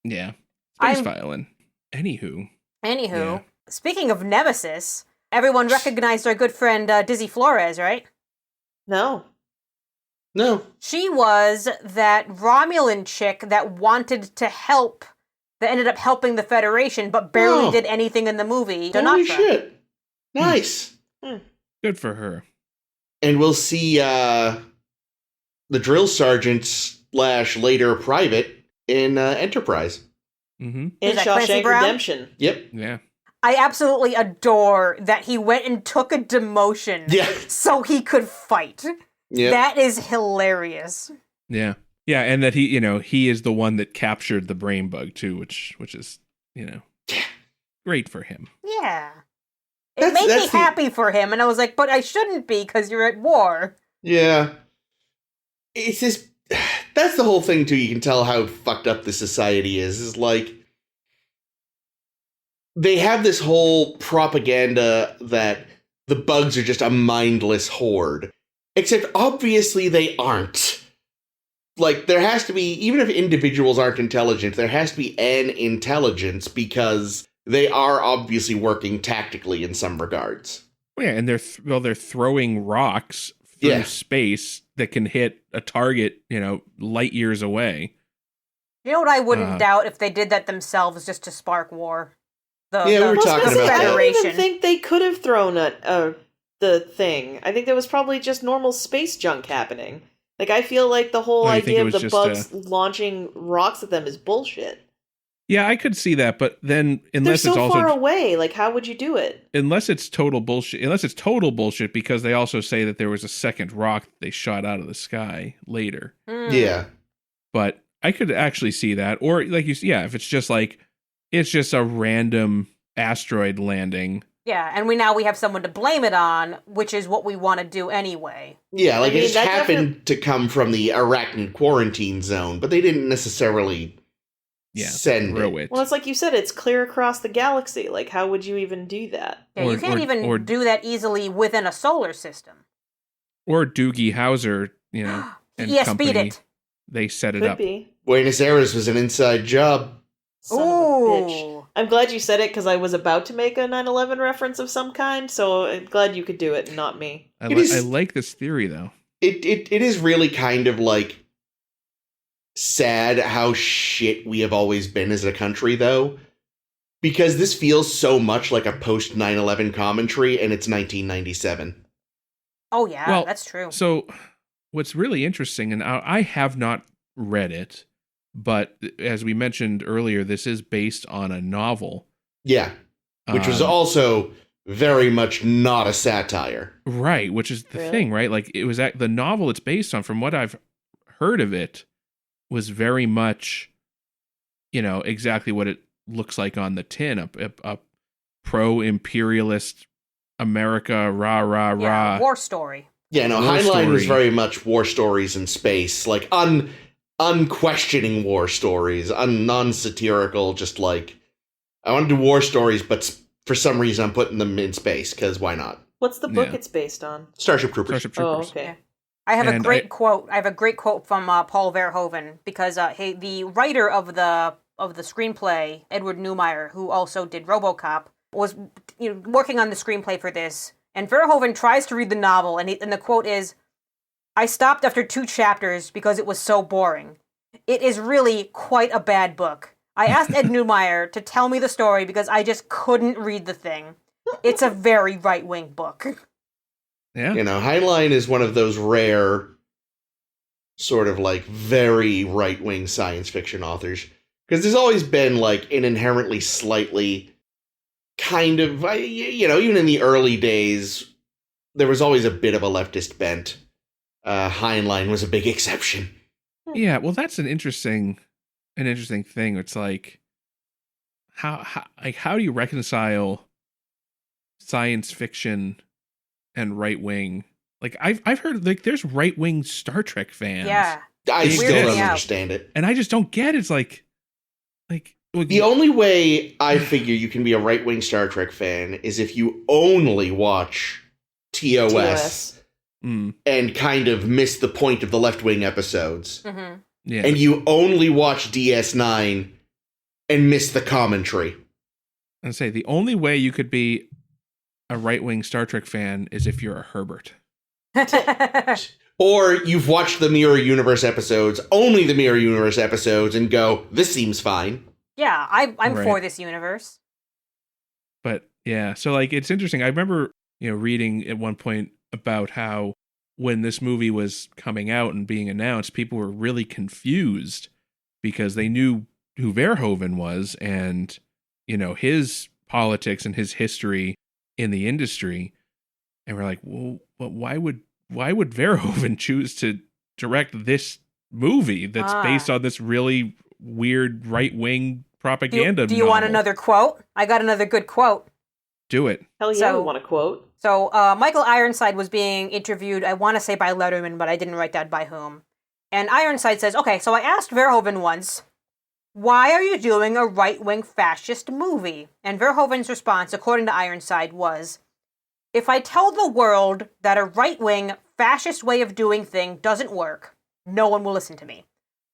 Yeah. Space violin. Anywho. Yeah. Speaking of Nemesis, everyone recognized our good friend Dizzy Flores, right? No. She was that Romulan chick that wanted to help, that ended up helping the Federation, but barely did anything in the movie. Holy shit. Nice. Good for her. And we'll see the drill sergeant / later private in Enterprise. Mm-hmm. In Shawshank Redemption. Yep. Yeah. I absolutely adore that he went and took a demotion so he could fight. Yep. That is hilarious. Yeah. Yeah, and that he is the one that captured the brain bug too, which is, great for him. Yeah. It made me happy for him, and I was like, but I shouldn't be because you're at war. Yeah. It's just, that's the whole thing too. You can tell how fucked up the society is like, they have this whole propaganda that the bugs are just a mindless horde. Except obviously they aren't. Like, there has to be, even if individuals aren't intelligent, there has to be an intelligence because they are obviously working tactically in some regards. Yeah, and they're throwing rocks through space that can hit a target, light years away. You know what I wouldn't doubt if they did that themselves just to spark war? We were talking about that. I don't even think they could have thrown the thing. I think there was probably just normal space junk happening. Like, I feel like the whole idea of the bugs launching rocks at them is bullshit. Yeah, I could see that, but then unless they're so it's also far away, like how would you do it? Unless it's total bullshit, because they also say that there was a second rock that they shot out of the sky later. Yeah, but I could actually see that, or like if it's just a random asteroid landing. Yeah, and we have someone to blame it on, which is what we want to do anyway. Yeah, like it just happened to come from the arachnid quarantine zone, but they didn't necessarily send it. Well, it's like you said, it's clear across the galaxy. Like, how would you even do that? Yeah, you can't even do that easily within a solar system. Or Doogie Howser, and yes, company, beat it. They set it Could up. Be. Buenos Aires was an inside job. Son of a bitch. I'm glad you said it because I was about to make a 9/11 reference of some kind, so I'm glad you could do it and not me. I like this theory, though. It is really kind of like sad how shit we have always been as a country, though, because this feels so much like a post 9/11 commentary, and it's 1997. Oh yeah, that's true. So what's really interesting, and I have not read it, but as we mentioned earlier, this is based on a novel. Yeah, which was also very much not a satire. Right, which is the thing, right? Like, it was the novel it's based on, from what I've heard of it, was very much, exactly what it looks like on the tin, a pro-imperialist America, rah, rah, rah. War story. Yeah, no, Heinlein was very much war stories in space, like unquestioning war stories, non-satirical, just like, I want to do war stories, but for some reason I'm putting them in space, because why not? What's the book it's based on? Starship Troopers. Oh, okay. I have a great quote. I have a great quote from Paul Verhoeven, because the writer of the screenplay, Edward Neumeier, who also did RoboCop, was working on the screenplay for this. And Verhoeven tries to read the novel, and the quote is, "I stopped after 2 chapters because it was so boring. It is really quite a bad book. I asked Ed Neumeier to tell me the story because I just couldn't read the thing. It's a very right-wing book." Yeah. Heinlein is one of those rare sort of like very right-wing science fiction authors. Because there's always been like an inherently slightly kind of, even in the early days, there was always a bit of a leftist bent. Heinlein was a big exception. Yeah, well, that's an interesting thing. It's like, how do you reconcile science fiction and right wing? Like, I've heard, like, there's right wing Star Trek fans. Yeah, I still don't understand it, and I just don't get it. It's like the only way I figure you can be a right wing Star Trek fan is if you only watch TOS. And kind of miss the point of the left-wing episodes. Mm-hmm. Yeah. And you only watch DS9 and miss the commentary. And say the only way you could be a right-wing Star Trek fan is if you're a Herbert. Or you've watched the Mirror Universe episodes, only the Mirror Universe episodes, and go, this seems fine. Yeah, I'm for this universe. But yeah, so like it's interesting. I remember, reading at one point about how when this movie was coming out and being announced, people were really confused because they knew who Verhoeven was and, his politics and his history in the industry. And we're like, well, why would Verhoeven choose to direct this movie that's based on this really weird right-wing propaganda? Do you want another quote? I got another good quote. Do it. Hell yeah, we want a quote. So Michael Ironside was being interviewed, I want to say by Letterman, but I didn't write down by whom. And Ironside says, okay, so I asked Verhoeven once, why are you doing a right-wing fascist movie? And Verhoeven's response, according to Ironside, was, if I tell the world that a right-wing fascist way of doing things doesn't work, no one will listen to me.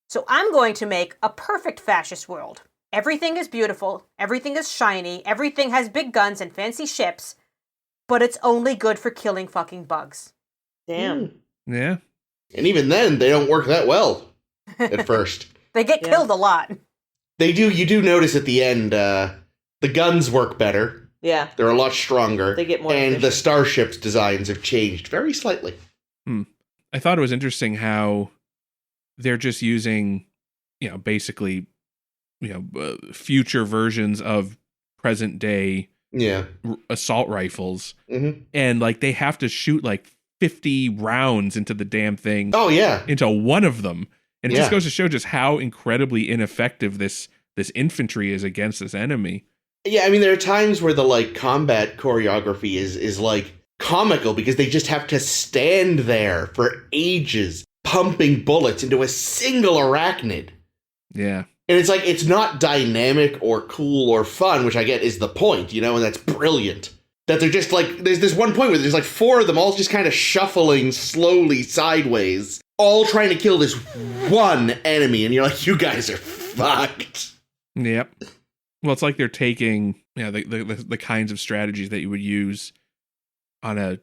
So I'm going to make a perfect fascist world. Everything is beautiful, everything is shiny, everything has big guns and fancy ships, but it's only good for killing fucking bugs. Damn. Yeah. And even then, they don't work that well at first. They get killed a lot. They do. You do notice at the end, the guns work better. Yeah. They're a lot stronger. They get more And efficient. the starship's designs have changed very slightly. I thought it was interesting how they're just using, basically, future versions of present day assault rifles. Mm-hmm. And like they have to shoot like 50 rounds into the damn thing. Oh, yeah. Into one of them. And it just goes to show just how incredibly ineffective this infantry is against this enemy. Yeah, I mean, there are times where the, like, combat choreography is like, comical because they just have to stand there for ages, pumping bullets into a single arachnid. Yeah. And it's like, it's not dynamic or cool or fun, which I get is the point, and that's brilliant. That they're just like, there's this one point where there's like 4 of them all just kind of shuffling slowly sideways, all trying to kill this one enemy, and you're like, you guys are fucked. Yep. Well, it's like they're taking, the kinds of strategies that you would use on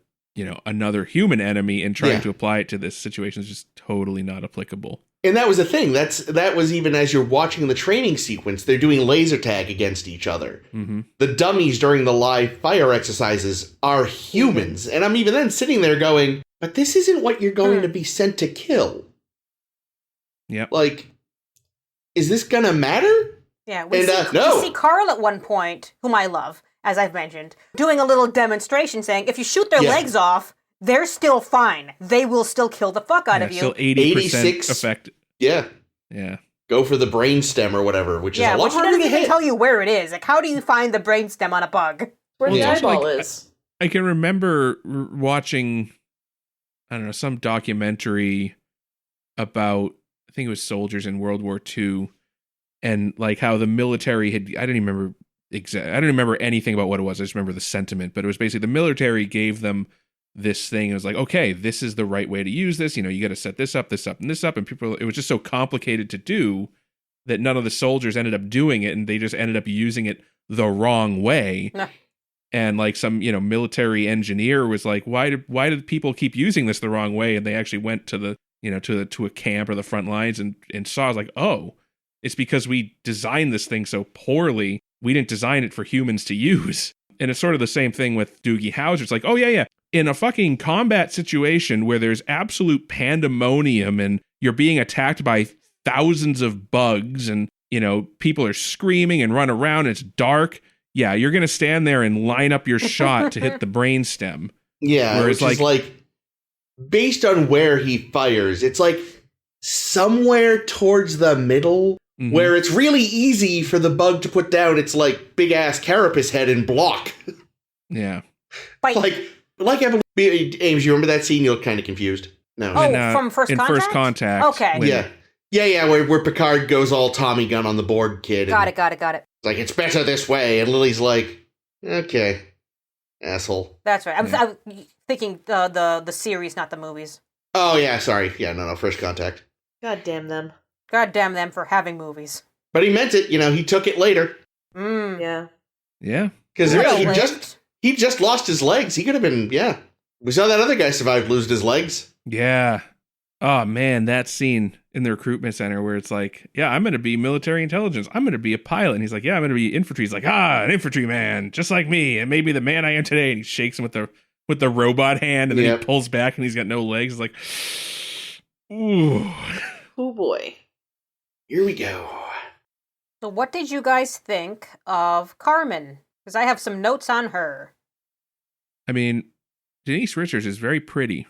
another human enemy and trying to apply it to this situation is just totally not applicable. And that was the thing. That was even as you're watching the training sequence, they're doing laser tag against each other. Mm-hmm. The dummies during the live fire exercises are humans. And I'm even then sitting there going, but this isn't what you're going to be sent to kill. Yep. Like, is this gonna matter? Yeah, we see Carl at one point, whom I love, as I've mentioned, doing a little demonstration saying, if you shoot their legs off, they're still fine. They will still kill the fuck out of you. Still 80% effective. Yeah. Yeah. Go for the brainstem or whatever, which is a lot harder to hit. Which doesn't even tell you where it is. Like, how do you find the brainstem on a bug? Where the eyeball is. I can remember watching, I don't know, some documentary about, I think it was soldiers in World War II, and like how the military had, I don't remember anything about what it was. I just remember the sentiment, but it was basically the military gave them this thing. It was like, okay, this is the right way to use this. You got to set this up, and this up. And people, it was just so complicated to do that none of the soldiers ended up doing it. And they just ended up using it the wrong way. And like some, military engineer was like, why do people keep using this the wrong way? And they actually went to the, to a camp or the front lines and saw, I was like, oh, it's because we designed this thing so poorly. We didn't design it for humans to use. And it's sort of the same thing with Doogie Howser. It's like, oh, yeah. In a fucking combat situation where there's absolute pandemonium and you're being attacked by thousands of bugs and, people are screaming and run around, and it's dark. Yeah, you're going to stand there and line up your shot to hit the brainstem. Yeah, where which is like, based on where he fires, it's like somewhere towards the middle, where it's really easy for the bug to put down its like big ass carapace head and block. Yeah. Like Ames, you remember that scene? You look kind of confused. No. From First Contact? First Contact. Okay. Yeah, where Picard goes all Tommy gun on the Borg kid. Got it. It's like, it's better this way. And Lily's like, okay, asshole. That's right. I'm thinking the series, not the movies. Oh, yeah, sorry. Yeah, no, First Contact. God damn them. God damn them for having movies. But he meant it. He took it later. Yeah. Yeah. Because he just lost his legs. He could have been, yeah. We saw that other guy survive losing his legs. Yeah. Oh, man, that scene in the recruitment center where it's like, yeah, I'm going to be military intelligence. I'm going to be a pilot. And he's like, yeah, I'm going to be infantry. He's like, an infantryman, just like me. And maybe the man I am today. And he shakes him with the robot hand. And then he pulls back and he's got no legs. It's like, ooh. Oh, boy. Here we go. So what did you guys think of Carmen? Because I have some notes on her. I mean, Denise Richards is very pretty.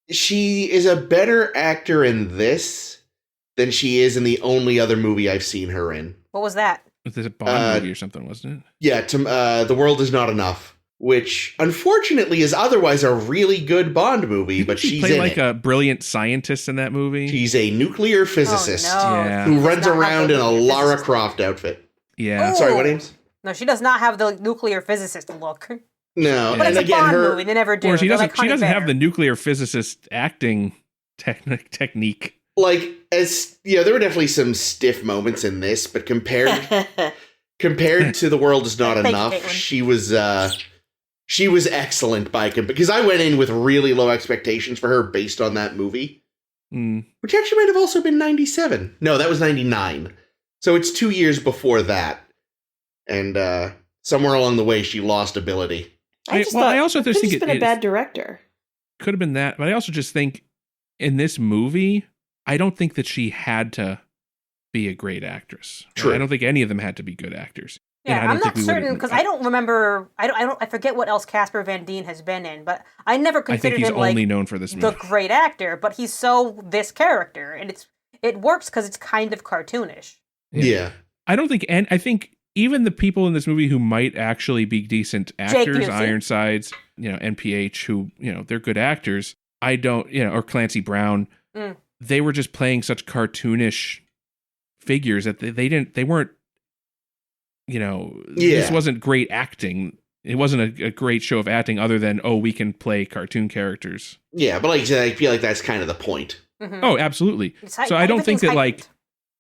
She is a better actor in this than she is in the only other movie I've seen her in. What was that? Was this a Bond movie or something, wasn't it? Yeah, The World Is Not Enough, which unfortunately is otherwise a really good Bond movie, but she's in like a brilliant scientist in that movie. She's a nuclear physicist Yeah. who runs around in a Lara Croft outfit. Yeah. Ooh. Sorry, what names? No, she does not have the nuclear physicist look. No, But and it's a again, Bond movie. They never do. Or she doesn't. Like She doesn't Honey have the nuclear physicist acting technique. like, as there were definitely some stiff moments in this, but compared to The World Is Not Enough, she was excellent because I went in with really low expectations for her based on that movie, which actually might have also been 97. No, that was 99. So it's 2 years before that, and somewhere along the way she lost ability. I also think she's been a bad director. Could have been that, but I also just think in this movie, I don't think that she had to be a great actress. True. I don't think any of them had to be good actors. Yeah, I'm not certain because I don't remember. I forget what else Casper Van Dien has been in, but I never considered him only known for this movie. The great actor. But he's so this character, and it works because it's kind of cartoonish. Yeah. I don't think, and I think even the people in this movie who might actually be decent actors, Ironsides, NPH, who they're good actors. I don't, or Clancy Brown. They were just playing such cartoonish figures that they weren't. This wasn't great acting. It wasn't a great show of acting other than, we can play cartoon characters. Yeah, but like I feel like that's kind of the point. Mm-hmm. Oh, absolutely. So I don't think that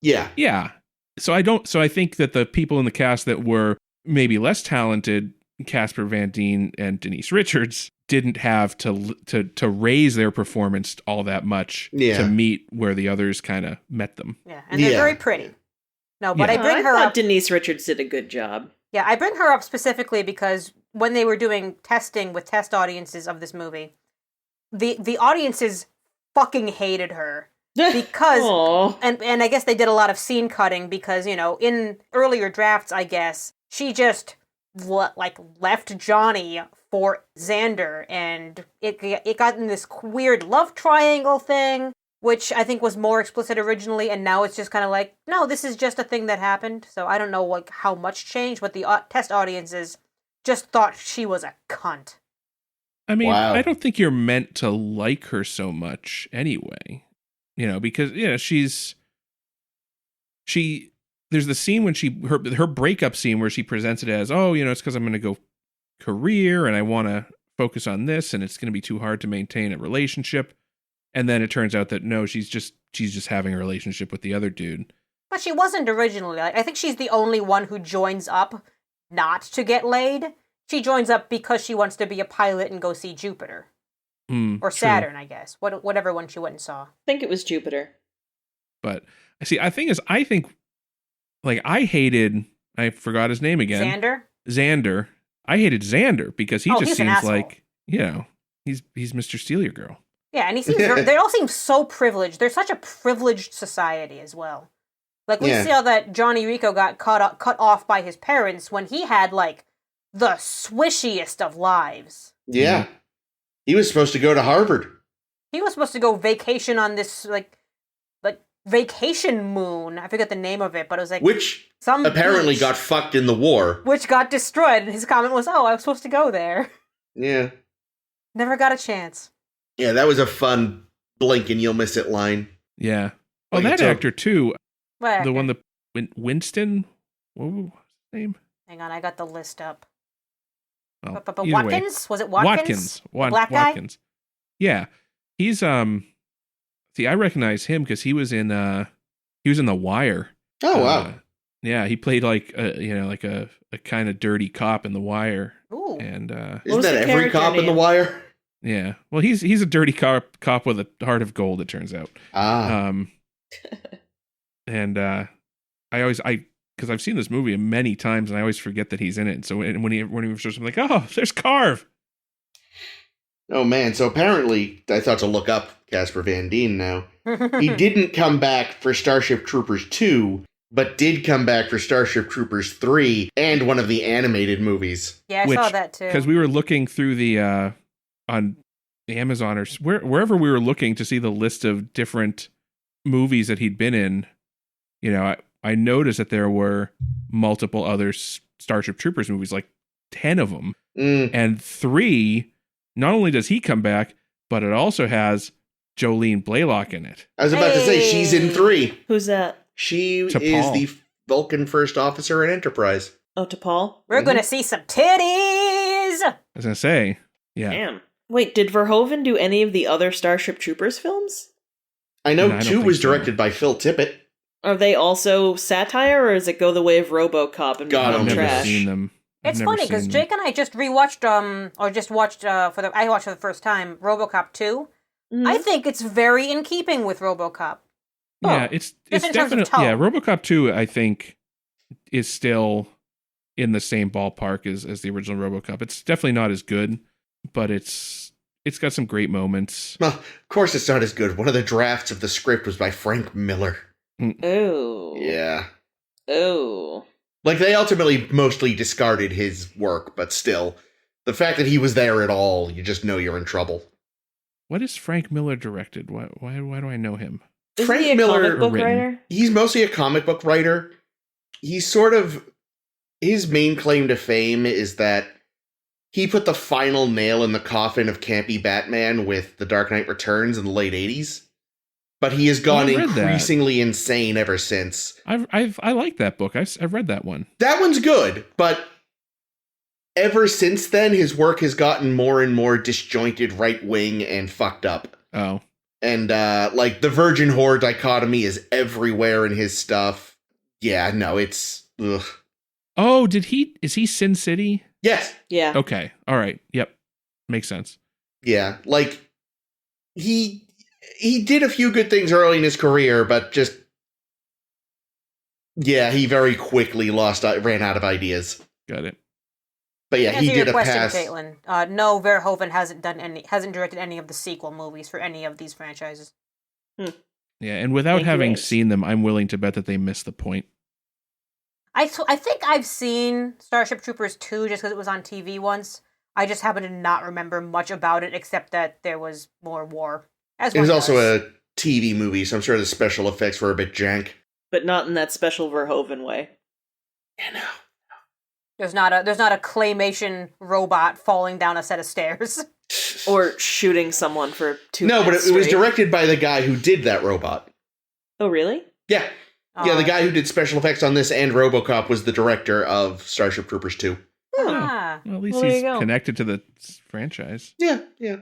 Yeah. So I think that the people in the cast that were maybe less talented, Casper Van Dien and Denise Richards, didn't have to raise their performance all that much to meet where the others kind of met them. Yeah, and they're very pretty. No, but I bring her up. Denise Richards did a good job. Yeah, I bring her up specifically because when they were doing testing with test audiences of this movie, the audiences fucking hated her. Because, and I guess they did a lot of scene cutting because, in earlier drafts, I guess, she just, left Johnny for Xander, and it got in this weird love triangle thing, which I think was more explicit originally, and now it's just kind of like, no, this is just a thing that happened, so I don't know, how much changed, but the test audiences just thought she was a cunt. I mean, wow. I don't think you're meant to like her so much anyway. Because there's the scene when her breakup scene where she presents it as, it's because I'm going to go career and I want to focus on this and it's going to be too hard to maintain a relationship. And then it turns out that no, she's just having a relationship with the other dude. But she wasn't originally. I think she's the only one who joins up not to get laid. She joins up because she wants to be a pilot and go see Jupiter. Or Saturn, true. I guess. Whatever one she went and saw. I think it was Jupiter. But, I think, I hated, I forgot his name again. Xander. I hated Xander because he just seems like, he's Mr. Steal Your Girl. Yeah, and he seems, they all seem so privileged. They're such a privileged society as well. We saw that Johnny Rico got cut off by his parents when he had, the swishiest of lives. Yeah. He was supposed to go to Harvard. He was supposed to go vacation on this, like vacation moon. I forget the name of it, but it was like... Which some apparently beach, got fucked in the war. which got destroyed, and his comment was, I was supposed to go there. Yeah. Never got a chance. Yeah, that was a fun blink and you'll miss it line. Yeah. Oh, Like that actor, too. What actor? The one that... Winston? What was his name? Hang on, I got the list up. Well, But either way. Watkins? Was it Watkins? Watkins. Black guy? Watkins. Yeah. He's, see, I recognize him because he was in The Wire. Oh, wow. Yeah, he played like a kind of dirty cop in The Wire. Ooh. And Isn't that every cop in The Wire? yeah, well, he's a dirty cop with a heart of gold. It turns out. And because I've seen this movie many times and I always forget that he's in it. And so when he shows up, I'm like, oh, there's Carve. Oh, man. So apparently, I thought to look up Casper Van Dien now. He didn't come back for Starship Troopers 2, but did come back for Starship Troopers 3 and one of the animated movies. Yeah, I saw that too. Because we were looking through the, on Amazon or wherever we were looking to see the list of different movies that he'd been in, I noticed that there were multiple other Starship Troopers movies, like 10 of them. And 3, not only does he come back, but it also has Jolene Blaylock in it. I was about to say, she's in 3. Who's that? She is T'Pol. the Vulcan first officer in Enterprise. Oh, T'Pol? We're going to see some titties! I was going to say, yeah. Damn. Wait, did Verhoeven do any of the other Starship Troopers films? I know No, I don't 2 think was so. directed by Phil Tippett. Are they also satire, or does it go the way of RoboCop and God, become I've I've never trash? seen them. It's funny because Jake and I just rewatched, I watched for the first time, RoboCop 2. Mhm. I think it's very in keeping with RoboCop. Yeah, Oh, it's in terms of definitely, tone. yeah, RoboCop 2, I think, is still in the same ballpark as the original RoboCop. It's definitely not as good, but it's got some great moments. Well, of course it's not as good. One of the drafts of the script was by Frank Miller. Oh. Yeah. Oh. Like, they ultimately mostly discarded his work, but still, the fact that he was there at all, you just know you're in trouble. What is Frank Miller directed? Why do I know him? Isn't Frank he a Miller comic book written. writer? He's mostly a comic book writer. He's sort of... His main claim to fame is that he put the final nail in the coffin of campy Batman with The Dark Knight Returns in the late 80s. But he has gone I read that. increasingly insane ever since. I like that book. I've read that one. That one's good, but ever since then, his work has gotten more and more disjointed, right-wing, and fucked up. Oh. And, like, the virgin whore dichotomy is everywhere in his stuff. Yeah, no, it's... Ugh. Oh, is he Sin City? Yes. Yeah. Okay. All right. Yep. Makes sense. Yeah, like, he did a few good things early in his career, but just... Yeah, he very quickly ran out of ideas. Got it. But yeah, To he answer your did a question, pass. Caitlin, no, Verhoeven hasn't directed any of the sequel movies for any of these franchises. Yeah, and without Thank you, having Ace. seen them, I'm willing to bet that they missed the point. I think I've seen Starship Troopers 2 just because it was on TV once. I just happen to not remember much about it except that there was more war. As It was one also does. a TV movie, so I'm sure the special effects were a bit jank. But not in that special Verhoeven way. Yeah, no. There's not a claymation robot falling down a set of stairs. Or shooting someone for 2 No, but minutes it was straight. directed by the guy who did that robot. Oh, really? Yeah. Yeah, the Oh. guy who did special effects on this and RoboCop was the director of Starship Troopers 2. Ah. Well, at least Well, there he's you go. connected to the franchise. Yeah, yeah.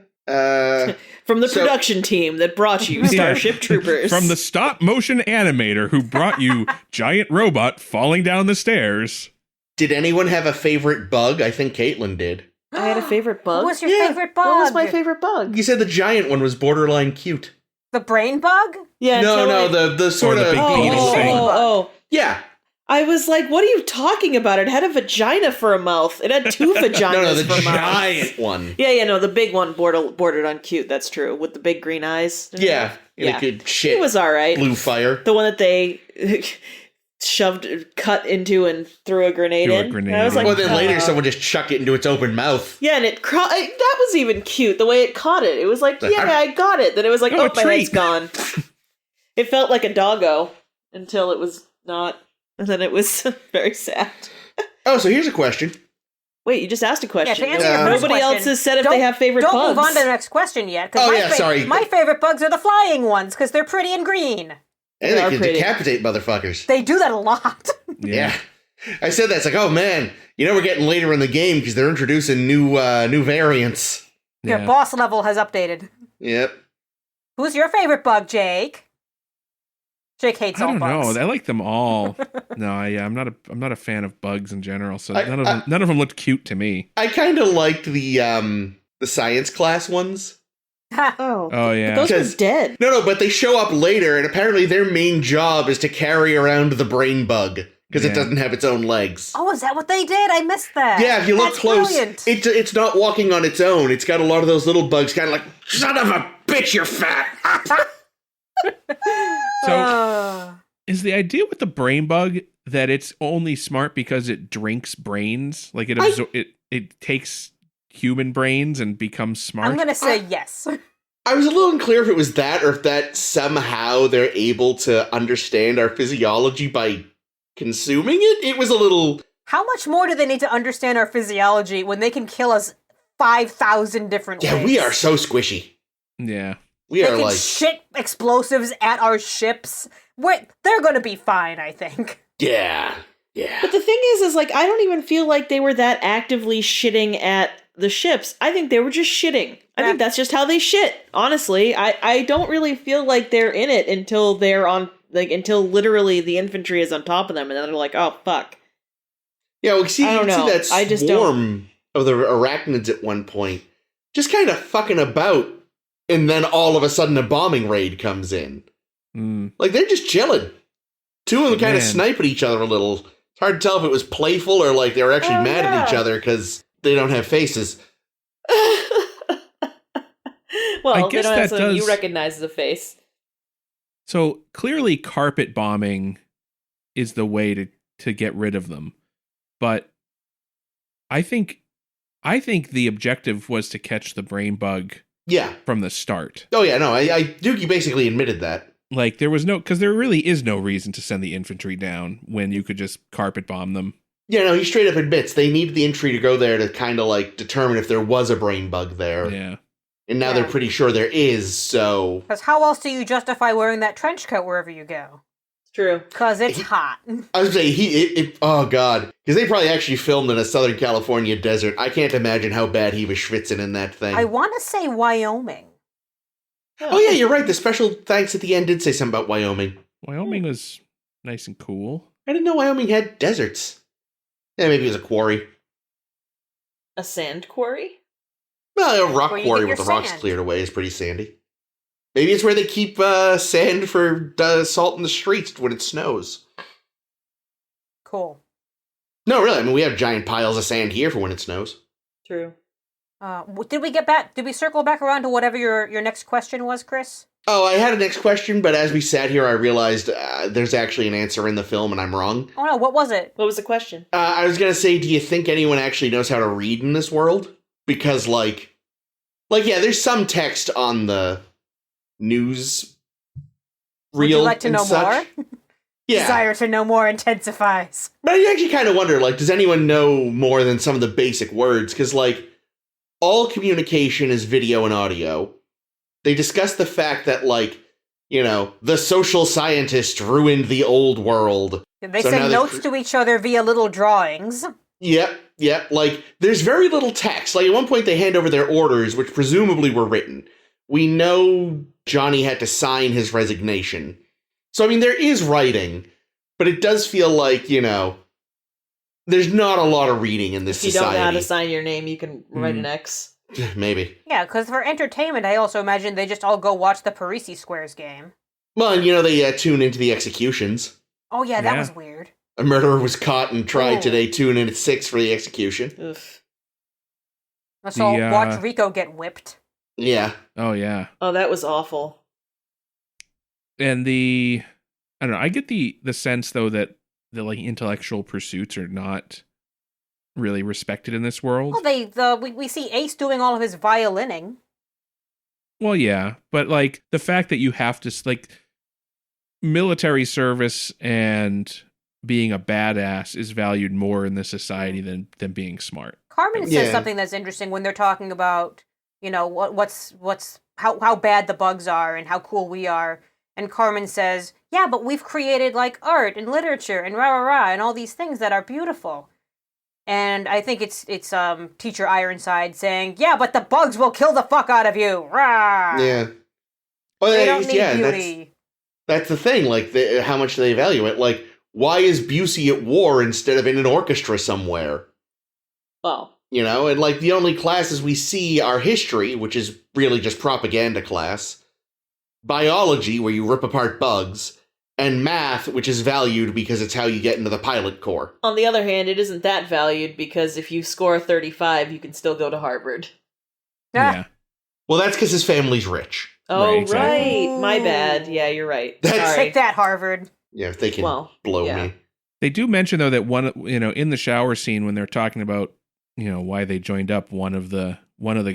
From the So- production team that brought you Starship Troopers. From the stop motion animator who brought you giant robot falling down the stairs. Did anyone have a favorite bug? I think Caitlin did. I had a favorite bug. What was your Yeah. favorite bug? What was my favorite bug? You said the giant one was borderline cute. The brain bug? Yeah, No, until the sort the of... big Oh, beetle oh, thing. oh. Yeah. I was like, what are you talking about? It had a vagina for a mouth. It had 2 vaginas No, the for mouths. giant one. Yeah, no, the big one bordered on cute. That's true. With the big green eyes. Yeah. And Yeah. it could shit It was all right. blue fire. The one that they cut into and threw a grenade in. And I was like, well, then later someone just chucked it into its open mouth. Yeah, and that was even cute, the way it caught it. It was like, yeah, I got it. Then it was like, oh, my head's gone. It felt like a doggo until it was not, and then it was very sad. Oh, so here's a question. Wait, you just asked a question. Yeah, to answer your first Nobody question, else has said if they have favorite bugs. Don't move on to the next question yet. Oh, yeah, sorry. My favorite bugs are the flying ones, because they're pretty and green. And they can decapitate motherfuckers. They do that a lot. Yeah. I said that. It's like, oh, man, we're getting later in the game because they're introducing new variants. Your boss level has updated. Yep. Who's your favorite bug, Jake? Jake hates all bugs. I don't know. I like them all. No, I'm not a fan of bugs in general. So none of them looked cute to me. I kind of liked the science class ones. Oh yeah. But those were dead. No, but they show up later, and apparently their main job is to carry around the brain bug because it doesn't have its own legs. Oh, is that what they did? I missed that. Yeah, if you look close, brilliant. It's not walking on its own. It's got a lot of those little bugs, kind of like, son of a bitch, you're fat. So, is the idea with the brain bug that it's only smart because it drinks brains? Like it takes human brains and becomes smart? I'm going to say yes. I was a little unclear if it was that or if that somehow they're able to understand our physiology by consuming it. It was a little... How much more do they need to understand our physiology when they can kill us 5,000 different ways? Yeah, we are so squishy. Yeah. They can shit explosives at our ships. They're going to be fine, I think. Yeah. But the thing is like, I don't even feel like they were that actively shitting at the ships. I think they were just shitting. I think that's just how they shit. Honestly, I don't really feel like they're in it until they're on, like, until literally the infantry is on top of them, and then they're like, oh, fuck. Yeah, well, see, I don't know. That swarm of the arachnids at one point just kind of fucking about, and then all of a sudden a bombing raid comes in. Like, they're just chilling. Two of them kind of snipe at each other a little. It's hard to tell if it was playful or like they were actually mad at each other because they don't have faces. Well, I guess they don't have something you recognize as a face. So clearly carpet bombing is the way to get rid of them. But I think the objective was to catch the brain bug from the start. Oh, yeah, no, Dookie basically admitted that. Like, there was because there really is no reason to send the infantry down when you could just carpet bomb them. Yeah, no, he straight up admits they needed the infantry to go there to kind of, like, determine if there was a brain bug there. Yeah. And now they're pretty sure there is, so... Because how else do you justify wearing that trench coat wherever you go? It's true. Because it's hot. I was saying, oh, God. Because they probably actually filmed in a Southern California desert. I can't imagine how bad he was schwitzing in that thing. I want to say Wyoming. Oh, yeah, you're right. The special thanks at the end did say something about Wyoming. Wyoming was nice and cool. I didn't know Wyoming had deserts. Yeah, maybe it was a quarry. A sand quarry? Well, a rock quarry with the rocks cleared away is pretty sandy. Maybe it's where they keep sand for salt in the streets when it snows. Cool. No, really. I mean, we have giant piles of sand here for when it snows. True. Did we circle back around to whatever your next question was, Chris? Oh, I had a next question, but as we sat here, I realized there's actually an answer in the film, and I'm wrong. Oh, no, what was it? What was the question? I was going to say, do you think anyone actually knows how to read in this world? Because, like, yeah, there's some text on the news reel. Would you like to know such. more? Yeah. Desire to know more intensifies. But I actually kind of wonder, like, does anyone know more than some of the basic words? Because, like, all communication is video and audio. They discuss the fact that, like, the social scientist ruined the old world. They send notes to each other via little drawings. Yep. Like, there's very little text. Like, at one point they hand over their orders, which presumably were written. We know Johnny had to sign his resignation. So, I mean, there is writing, but it does feel like, there's not a lot of reading in this society. If you don't know how to sign your name, you can write an X. Maybe. Yeah, because for entertainment, I also imagine they just all go watch the Parisi Squares game. Well, and, they tune into the executions. Oh, yeah, that was weird. A murderer was caught and tried today. Tune in at 6 for the execucation. Oof. Let's all watch Rico get whipped. Yeah. Oh, yeah. Oh, that was awful. And I don't know, I get the sense, though, that like intellectual pursuits are not really respected in this world. Well, we see Ace doing all of his violining. Well, yeah, but like the fact that you have to like military service and being a badass is valued more in this society than being smart. Carmen says something that's interesting when they're talking about, you know, how bad the bugs are and how cool we are. And Carmen says, yeah, but we've created like art and literature and rah rah rah and all these things that are beautiful. And I think it's Teacher Ironside saying, yeah, but the bugs will kill the fuck out of you. Rah! Yeah. Well, they don't need beauty. That's the thing, like, how much they value it. Like, why is Busey at war instead of in an orchestra somewhere? Well. You know, and, like, the only classes we see are history, which is really just propaganda class, biology, where you rip apart bugs, and math, which is valued because it's how you get into the pilot corps. On the other hand, it isn't that valued because if you score 35, you can still go to Harvard. Yeah. Well, that's because his family's rich. Oh, right. Exactly. Right. My bad. Yeah, you're right. Sorry. Take that, Harvard. Yeah, if they can blow me. They do mention, though, that in the shower scene when they're talking about, why they joined up, one of the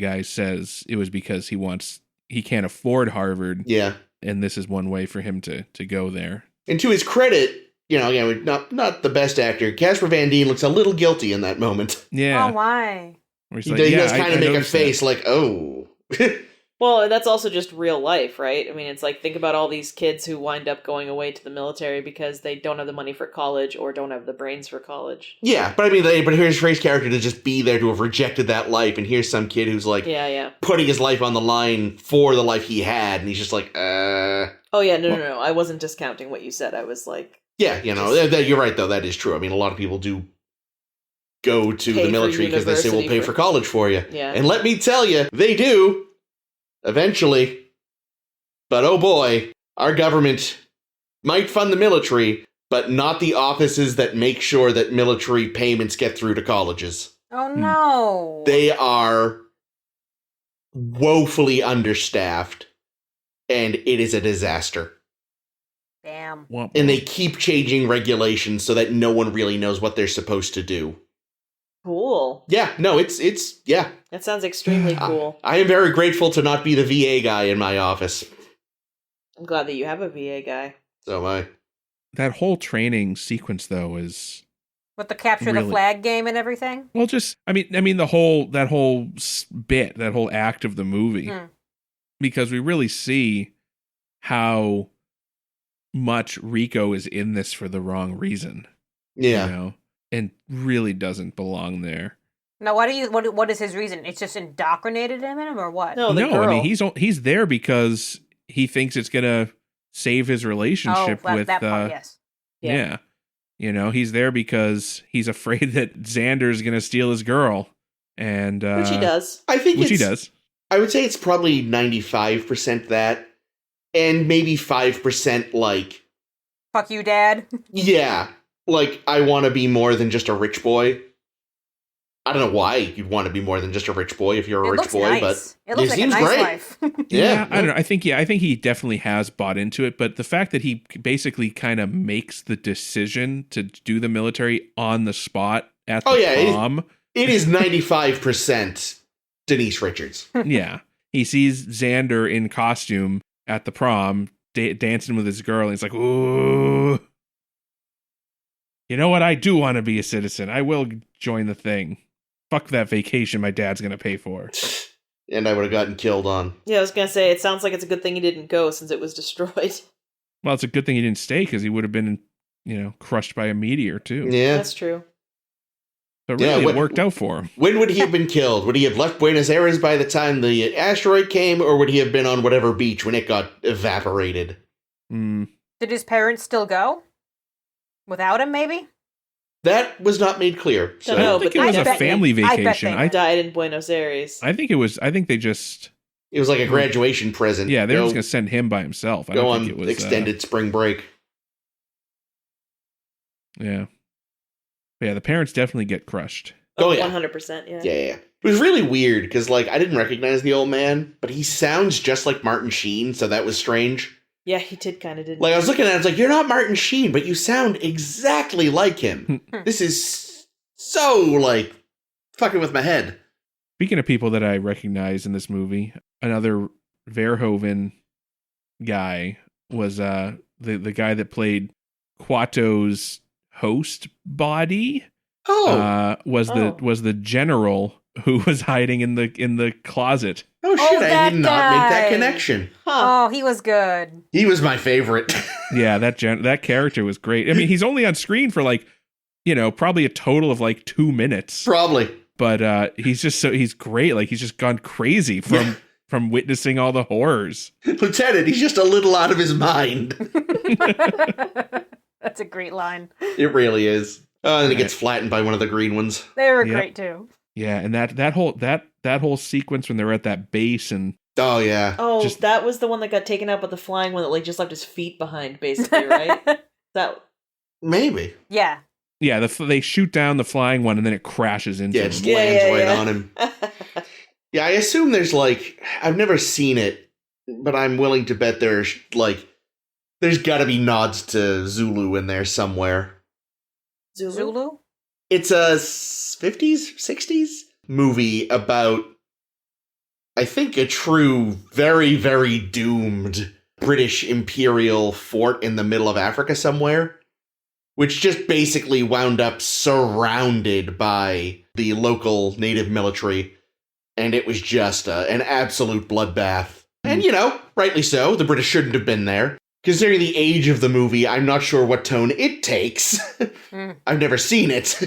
guys says it was because he can't afford Harvard. Yeah. And this is one way for him to go there. And to his credit, again, not the best actor, Casper Van Dien looks a little guilty in that moment. Yeah. Oh, why? He does kind of make a face like, oh. Well, that's also just real life, right? I mean, it's like, think about all these kids who wind up going away to the military because they don't have the money for college or don't have the brains for college. Yeah, but I mean, but here's Ray's character to just be there to have rejected that life, and here's some kid who's like, putting his life on the line for the life he had, and he's just like, Oh yeah, no. I wasn't discounting what you said. I was like... Yeah, you're right, though. That is true. I mean, a lot of people do go to the military because they say, we'll pay for college for you. Yeah. And let me tell you, they do. Eventually. But oh boy, our government might fund the military, but not the offices that make sure that military payments get through to colleges. Oh no. They are woefully understaffed, and it is a disaster. Damn. And they keep changing regulations so that no one really knows what they're supposed to do. Cool. Yeah, no, it's yeah. That sounds extremely cool. I am very grateful to not be the VA guy in my office. I'm glad that you have a VA guy. So am I. That whole training sequence, though, is with the capture the flag game and everything. Well, just I mean, that whole bit, that whole act of the movie, because we really see how much Rico is in this for the wrong reason. Yeah. And really doesn't belong there. Now, what is his reason? It's just indoctrinated him in him, or what? No, I mean he's there because he thinks it's gonna save his relationship with. That part, yes. Yeah. He's there because he's afraid that Xander's gonna steal his girl, and which he does. He does. I would say it's probably 95% that, and maybe 5% like. Fuck you, Dad. Yeah. Like, I want to be more than just a rich boy. I don't know why you'd want to be more than just a rich boy if you're a rich boy, nice. But it looks like seems a nice great. Life. Yeah, I don't know. I think he definitely has bought into it, but the fact that he basically kind of makes the decision to do the military on the spot at the prom. It is 95% Denise Richards. Yeah. He sees Xander in costume at the prom dancing with his girl, and he's like, ooh. You know what? I do want to be a citizen. I will join the thing. Fuck that vacation my dad's going to pay for. And I would have gotten killed on. Yeah, I was going to say, it sounds like it's a good thing he didn't go since it was destroyed. Well, it's a good thing he didn't stay because he would have been, crushed by a meteor too. Yeah. That's true. But really, it worked out for him. When would he have been killed? Would he have left Buenos Aires by the time the asteroid came, or would he have been on whatever beach when it got evaporated? Did his parents still go? Without him, maybe? That was not made clear. So. I don't think it was a family vacation. I died in Buenos Aires. I think they just... It was like a graduation present. Yeah, they were just going to send him by himself. I don't think it was extended spring break. Yeah. But yeah, the parents definitely get crushed. Oh, yeah. 100%, yeah. Yeah. It was really weird, because, I didn't recognize the old man, but he sounds just like Martin Sheen, so that was strange. Yeah, he did kind of, didn't Like, I was looking at it, I was like, you're not Martin Sheen, but you sound exactly like him. This is so, like, fucking with my head. Speaking of people that I recognize in this movie, another Verhoeven guy was the guy that played Quato's host body. Was the general who was hiding in the closet. Oh shit! I did not make that connection. Huh. Oh, he was good. He was my favorite. Yeah, that character was great. I mean, he's only on screen for like, probably a total of like 2 minutes. Probably. But he's great. Like, he's just gone crazy from witnessing all the horrors. Lieutenant, he's just a little out of his mind. That's a great line. It really is. And it gets flattened by one of the green ones. They were great too. Yeah, and that whole sequence when they were at that base and oh yeah, that was the one that got taken out by the flying one that like just left his feet behind, basically, right? That maybe. Yeah. Yeah, they shoot down the flying one and then it crashes into him. It just lands right on him. Yeah, I assume there's like, I've never seen it, but I'm willing to bet there's got to be nods to Zulu in there somewhere. Zulu? It's a 50s, 60s movie about, I think, a true, very, very doomed British imperial fort in the middle of Africa somewhere, which just basically wound up surrounded by the local native military, and it was just an absolute bloodbath. And, rightly so, the British shouldn't have been there. Considering the age of the movie, I'm not sure what tone it takes. I've never seen it.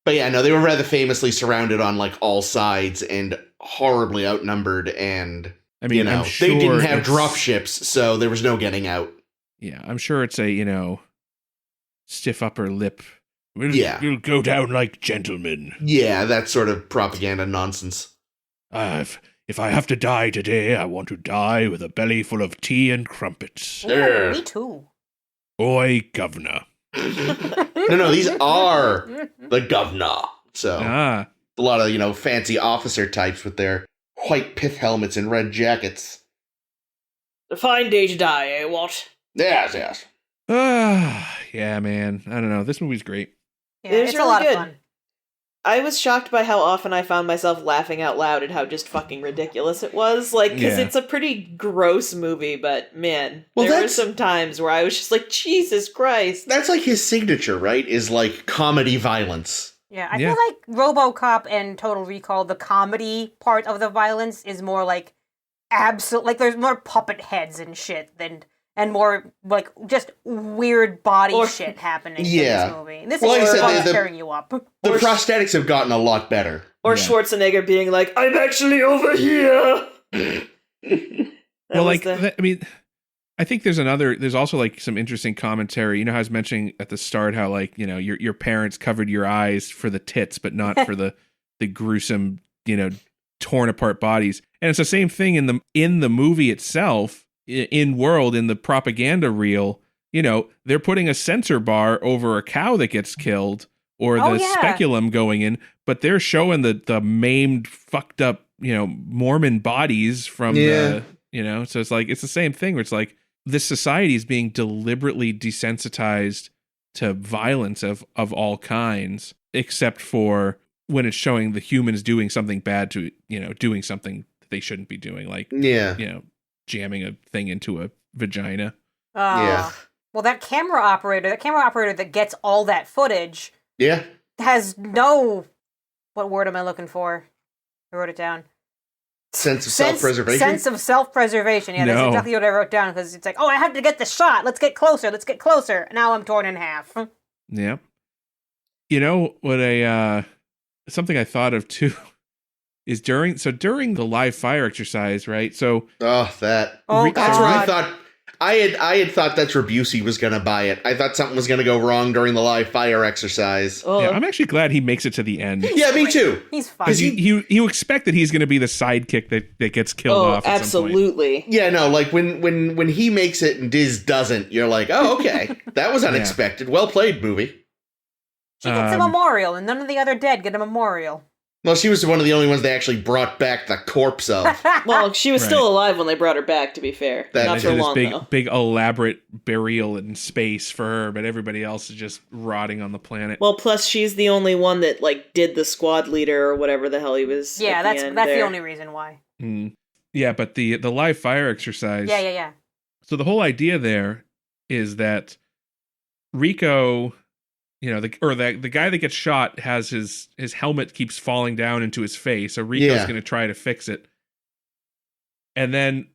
But yeah, no, they were rather famously surrounded on like all sides and horribly outnumbered, and they didn't have drop ships, so there was no getting out. Yeah, I'm sure it's a, stiff upper lip. We'll go down like gentlemen. Yeah, that sort of propaganda nonsense. If I have to die today, I want to die with a belly full of tea and crumpets. Ooh, me too. Oi, governor. No, these are the governor. So, a lot of, fancy officer types with their white pith helmets and red jackets. A fine day to die, eh, what? Yes. Yeah, man. I don't know. This movie's great. Yeah, it's really a lot of fun. I was shocked by how often I found myself laughing out loud at how just fucking ridiculous it was. Like, because it's a pretty gross movie, but man, there were some times where I was just like, Jesus Christ. That's like his signature, right? Is like comedy violence. Yeah, I feel like RoboCop and Total Recall, the comedy part of the violence is more like like there's more puppet heads and shit and more like just weird body shit happening in this movie. And this is tearing you up. The prosthetics have gotten a lot better. Or Schwarzenegger being like, I'm actually over here. I think there's also like some interesting commentary. You know how I was mentioning at the start how like, your parents covered your eyes for the tits, but not for the gruesome, torn apart bodies. And it's the same thing in the movie itself. In the propaganda reel, they're putting a censor bar over a cow that gets killed or the speculum going in, but they're showing the maimed, fucked up, Mormon bodies from so it's like, it's the same thing where it's like this society is being deliberately desensitized to violence of all kinds, except for when it's showing the humans doing something bad to, doing something that they shouldn't be doing, like, jamming a thing into a vagina. Well, that camera operator that gets all that footage has no... What word am I looking for? I wrote it down. Sense of self-preservation? Sense of self-preservation. Yeah, that's exactly what I wrote down, because it's like, I have to get the shot. Let's get closer. Now I'm torn in half. Yeah. What something I thought of too is during the live fire exercise, right? So that's what I thought. I had thought that's where Busey was going to buy it. I thought something was going to go wrong during the live fire exercise. Yeah, I'm actually glad he makes it to the end. Yeah, me too. He's fine. Because you expect that he's going to be the sidekick that gets killed off. At Absolutely. Some point. Yeah, no, like when he makes it and Diz doesn't, you're like, oh, okay, that was unexpected. Well played, movie. She gets a memorial, and none of the other dead get a memorial. Well, she was one of the only ones they actually brought back the corpse of. Well, she was still alive when they brought her back, to be fair. Not for long, big, though. big elaborate burial in space for her, but everybody else is just rotting on the planet. Well, plus she's the only one that, like, did the squad leader or whatever the hell he was. Yeah, that's the only reason why. Yeah, but the live fire exercise. Yeah. So the whole idea there is that Rico, the guy that gets shot has his helmet keeps falling down into his face, so Rico's going to try to fix it. And then,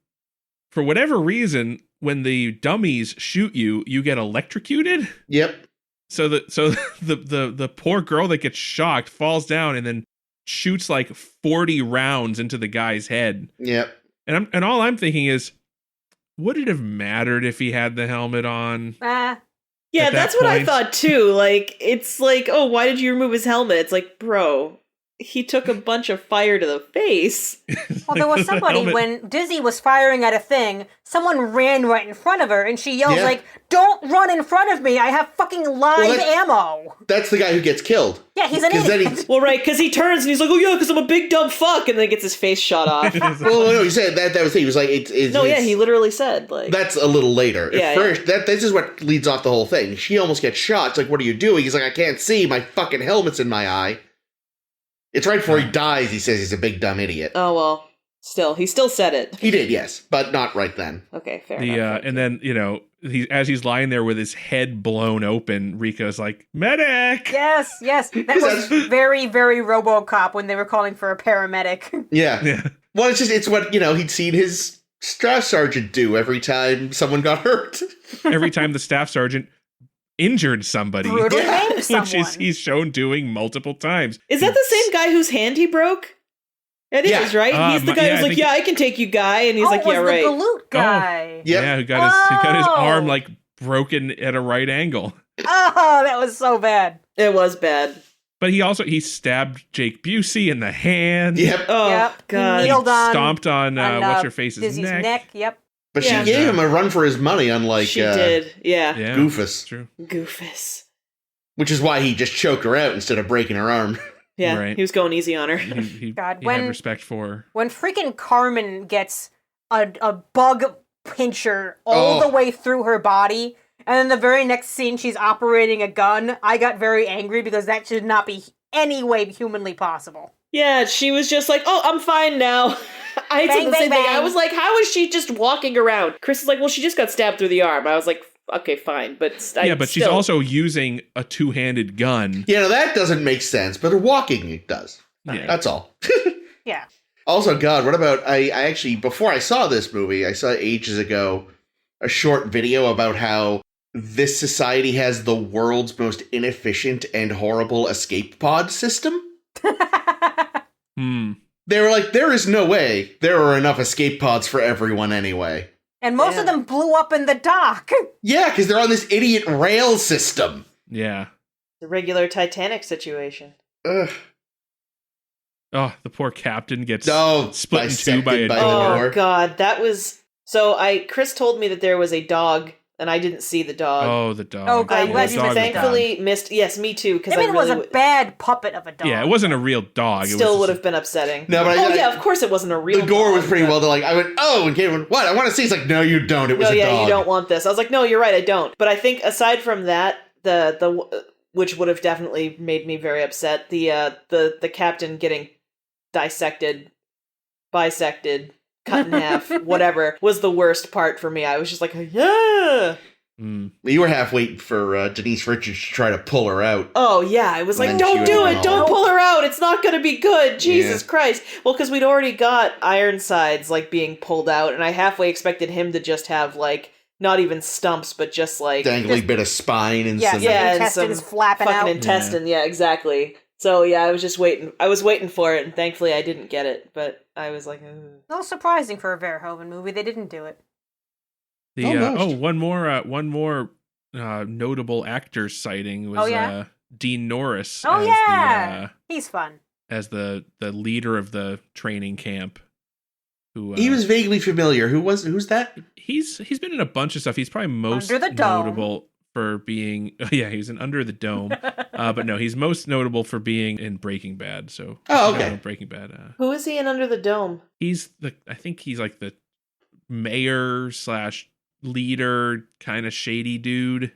for whatever reason, when the dummies shoot you, you get electrocuted. Yep. So the poor girl that gets shocked falls down and then shoots like 40 rounds into the guy's head. Yep. And all I'm thinking is, would it have mattered if he had the helmet on? Yeah, that's what I thought too. Like, it's like, oh, why did you remove his helmet? It's like, bro, he took a bunch of fire to the face. Well, there was somebody, when Dizzy was firing at a thing, someone ran right in front of her, and she yells like, "Don't run in front of me, I have fucking live ammo." That's the guy who gets killed. Yeah, he's an idiot. Well, right, because he turns and he's like, oh yeah, because I'm a big dumb fuck, and then gets his face shot off. Well, no, he said that was the thing. He was like, he literally said, like... That's a little later. Yeah, first, this is what leads off the whole thing. She almost gets shot. It's like, what are you doing? He's like, I can't see, my fucking helmet's in my eye. It's right before he dies, he says he's a big dumb idiot. Oh, well, he still said it. He did, yes, but not right then. Okay, fair enough. And then, as he's lying there with his head blown open, Rico's like, medic! Yes. That was very, very RoboCop when they were calling for a paramedic. Yeah. Well, it's what, he'd seen his staff sergeant do every time someone got hurt. Every time the staff sergeant injured somebody. Brutally maimed someone. Which he's shown doing multiple times. Is that the same guy whose hand he broke? It is, right? He's the guy who's like, I can take you, guy. And he's like, yeah, right. The galoot guy. Yeah, who got his arm, like, broken at a right angle. Oh, that was so bad. It was bad. But he stabbed Jake Busey in the hand. Yep. Oh, God. He kneeled on. Stomped on what's-her-face's Dizzy's neck. Yep. But she gave him a run for his money, unlike she did, yeah. Goofus. True. Goofus. Which is why he just choked her out instead of breaking her arm. Yeah, right. He was going easy on her. He had respect for her. When freaking Carmen gets a bug pincher all the way through her body, and then the very next scene she's operating a gun, I got very angry because that should not be any way humanly possible. Yeah, she was just like, oh, I'm fine now. I said the same thing. I was like, how is she just walking around? Chris is like, well, she just got stabbed through the arm. I was like, okay, fine. But she's also using a two-handed gun. Yeah, no, that doesn't make sense, but her walking, it does. Yeah. That's all. Yeah. Also, God, what about, I actually, before I saw this movie, I saw ages ago a short video about how this society has the world's most inefficient and horrible escape pod system. They were like, there is no way there are enough escape pods for everyone anyway. And most of them blew up in the dock. Yeah, because they're on this idiot rail system. Yeah. The regular Titanic situation. Ugh. Oh, the poor captain gets split in two by a door. Oh, God, that was... So, Chris told me that there was a dog, and I didn't see the dog. Oh, the dog. Oh, God, I'm glad you thankfully missed... Yes, me too, because it was a bad puppet of a dog. Yeah, it wasn't a real dog. Still would have been upsetting. No, but of course it wasn't a real dog. The gore was pretty well done. Like, I went, oh, and Kate went, what? I want to see. It's like, no, you don't. It was a dog. You don't want this. I was like, no, you're right, I don't. But I think aside from that, the which would have definitely made me very upset, the captain getting bisected, cut in half, whatever, was the worst part for me. I was just like, yeah. You were half waiting for Denise Richards to try to pull her out. Oh, yeah. I was like, don't do it. Don't pull her out. It's not going to be good. Jesus Christ. Well, because we'd already got Ironsides, like, being pulled out, and I halfway expected him to just have, like, not even stumps, but just, like... dangly bit of spine and some... intestines some flapping fucking out. intestine. Yeah, exactly. So, yeah, I was just waiting. I was waiting for it, and thankfully I didn't get it, but I was like... Ugh. No surprising for a Verhoeven movie. They didn't do it. One more notable actor sighting was Dean Norris. Oh, yeah! He's fun. As the leader of the training camp. He was vaguely familiar. Who's that? He's been in a bunch of stuff. He's probably most Under the Dome. notable for being he's in Under the Dome, but no, he's most notable for being in Breaking Bad. So Breaking Bad. Who is he in Under the Dome? I think he's like the mayor / leader, kind of shady dude.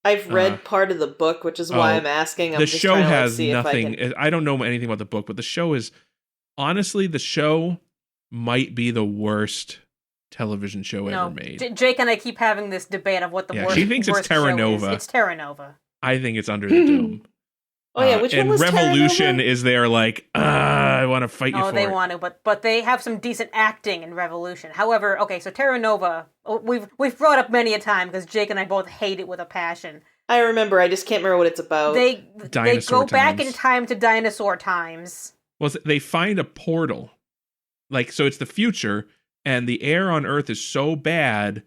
I've read part of the book, which is why I'm asking. The show has nothing. I don't know anything about the book, but the show is honestly, the show might be the worst television show ever made. Jake and I keep having this debate of what the worst. She thinks it's Terra Nova. It's Terra Nova. I think it's Under the Dome. Oh yeah, which one was Revolution is there like, I want to fight you for it. No, they want to, but they have some decent acting in Revolution. However, okay, so Terra Nova, we've brought up many a time because Jake and I both hate it with a passion. I remember, I just can't remember what it's about. They go back in time to dinosaur times. Well, they find a portal. Like, so it's the future, and the air on Earth is so bad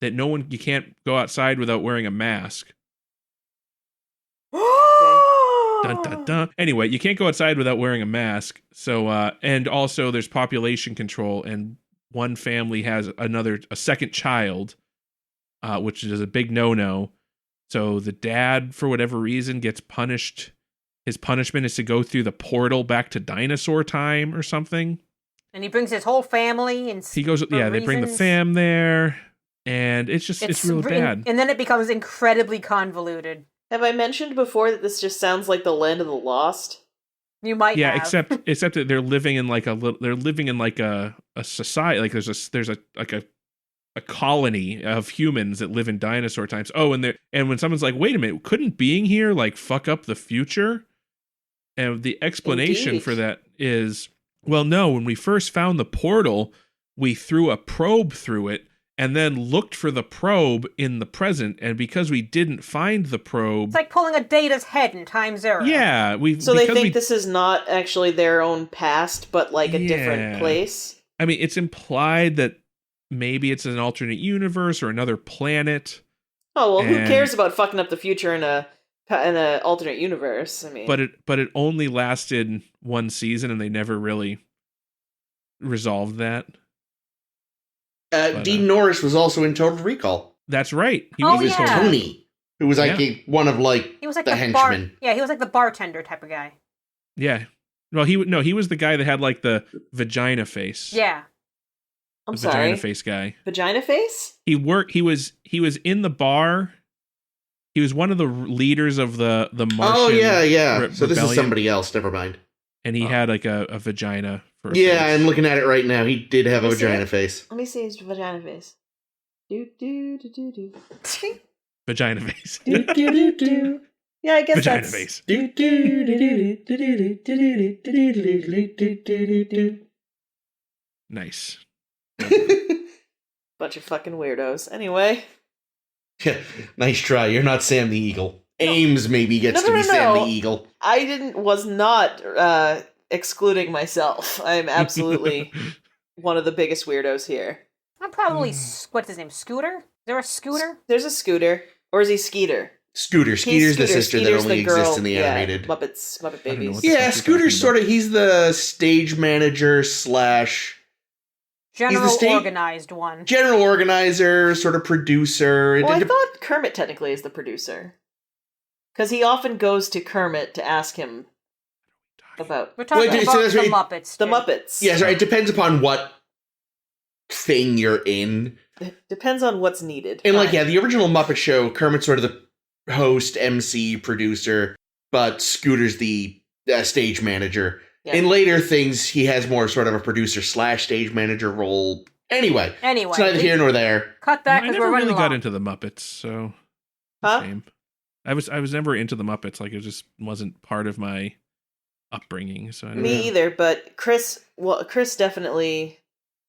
that you can't go outside without wearing a mask. Dun, dun, dun. Anyway, you can't go outside without wearing a mask. So, and also there's population control, and one family has a second child, which is a big no-no. So the dad, for whatever reason, gets punished. His punishment is to go through the portal back to dinosaur time or something. And he brings his whole family, and he goes. Yeah, they bring the fam there, and it's really bad. And then it becomes incredibly convoluted. Have I mentioned before that this just sounds like the Land of the Lost? You might. Yeah, except that they're living in like a society. Like there's a colony of humans that live in dinosaur times. Oh, and when someone's like, wait a minute, couldn't being here like fuck up the future? And the explanation for that is, well, no, when we first found the portal, we threw a probe through it and then looked for the probe in the present. And because we didn't find the probe... It's like pulling a Data's head in Time Zero. Yeah. So they think this is not actually their own past, but like a different place? I mean, it's implied that maybe it's an alternate universe or another planet. Oh, well, who cares about fucking up the future in a alternate universe? I mean, but it only lasted one season, and they never really resolved that. Dean Norris was also in Total Recall. That's right. He was Tony, who was like one of he was like the henchmen. He was like the bartender type of guy. Yeah. Well, he was the guy that had like the vagina face. Yeah. I'm sorry. Vagina face guy. Vagina face? He was in the bar. He was one of the leaders of the Martian. Oh yeah. So rebellion. This is somebody else. Never mind. And he had like a vagina for a face. I'm looking at it right now. He did have a vagina face. Let me see his vagina face. Do do do do do. Vagina face. Do do do do. Yeah, I guess vagina that's face. Do do do do do do do do do do. Nice. Bunch of fucking weirdos. Anyway. Nice try. You're not Sam the Eagle. Ames maybe gets to be Sam the Eagle. I was not excluding myself. I'm absolutely one of the biggest weirdos here. I'm probably, what's his name, Scooter? Is there a Scooter? There's a Scooter. Or is he Skeeter? Scooter. Skeeter's the sister that only exists in the animated. Muppet Babies. Yeah, Scooter's sort of, he's the stage manager / General organized one. General organizer, sort of producer. Well, I thought Kermit technically is the producer. Because he often goes to Kermit to ask him about... We're talking about the Muppets. The Muppets. Yeah, sorry, it depends upon what thing you're in. It depends on what's needed. And the original Muppet Show, Kermit's sort of the host, MC, producer, but Scooter's the stage manager. Yeah. In later things, he has more sort of a producer / stage manager role. Anyway, it's neither here nor there. Cut that because we're running really long. got into the Muppets, so shame. I was never into the Muppets. Like, it just wasn't part of my upbringing. So I don't know. Either. But Chris definitely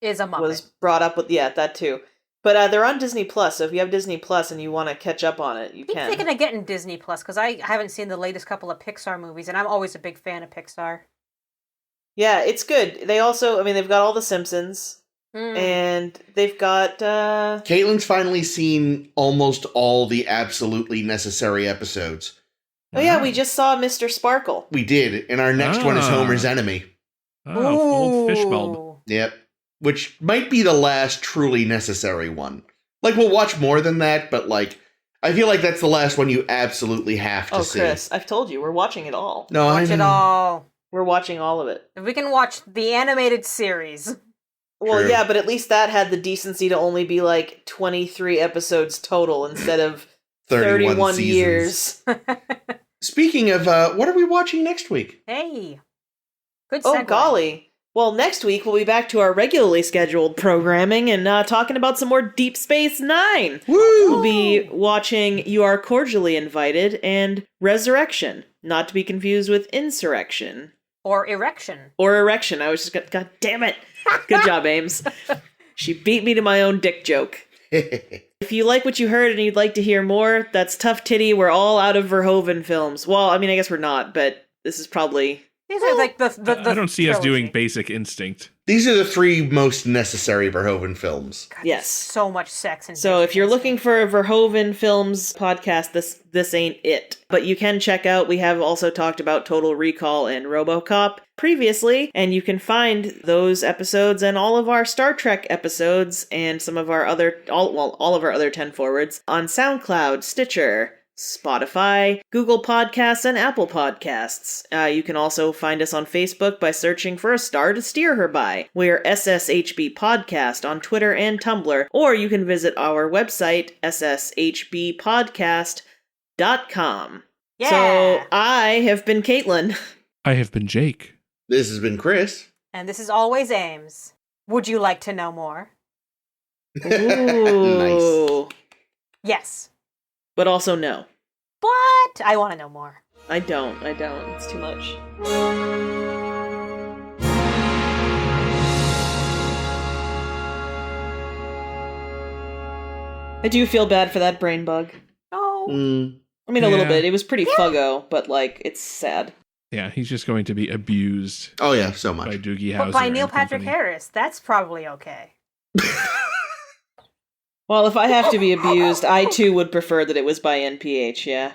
is a Muppet. Was brought up with that too. But they're on Disney Plus, so if you have Disney Plus and you want to catch up on it, you can. I'm thinking of getting Disney Plus because I haven't seen the latest couple of Pixar movies, and I'm always a big fan of Pixar. Yeah, it's good. They also, they've got all the Simpsons, and they've got... Caitlin's finally seen almost all the absolutely necessary episodes. Oh yeah, we just saw Mr. Sparkle. We did, and our next one is Homer's Enemy. Oh, old Fishbulb. Yep. Which might be the last truly necessary one. Like, we'll watch more than that, but I feel like that's the last one you absolutely have to see. Oh, Chris, I've told you, we're watching it all. No, Watch it all. We're watching all of it. If we can watch the animated series. Well, True. yeah, but at least that had the decency to only be like 23 episodes total instead of 31 years. Speaking of, what are we watching next week? Hey. Good Oh, segue. golly. Well, next week we'll be back to our regularly scheduled programming and talking about some more Deep Space Nine. Woo! We'll be watching You Are Cordially Invited and Resurrection, not to be confused with Insurrection. Or Erection. Or Erection. I was just gonna, God damn it. Good job, Ames. She beat me to my own dick joke. If you like what you heard and you'd like to hear more, that's Tough Titty. We're all out of Verhoeven films. Well, I mean, I guess we're not, but this is probably... These are like the I don't see us trilogy. doing Basic Instinct. These are the 3 most necessary Verhoeven films. God, Yes. So much sex and So if you're looking for a Verhoeven films podcast, this ain't it. But you can check out, we have also talked about Total Recall and RoboCop previously, and you can find those episodes and all of our Star Trek episodes and some of our other, all of our other 10 forwards on SoundCloud, Stitcher, Spotify, Google Podcasts, and Apple Podcasts. You can also find us on Facebook by searching for a star to steer her by. We're SSHB Podcast on Twitter and Tumblr, or you can visit our website, sshbpodcast.com. Yeah. So I have been Caitlin. I have been Jake. This has been Chris. And this is Always Ames. Would you like to know more? Ooh. Nice. Yes. But also no. But I want to know more. I don't. It's too much. I do feel bad for that brain bug. Oh. I mean, a little Yeah. bit. It was pretty fuggo, but, like, it's sad. Yeah, he's just going to be abused Oh, yeah, so by much. Doogie Howser. But by and Neil Patrick company. Harris, that's probably okay. Well, if I have to be abused, I too would prefer that it was by NPH, yeah.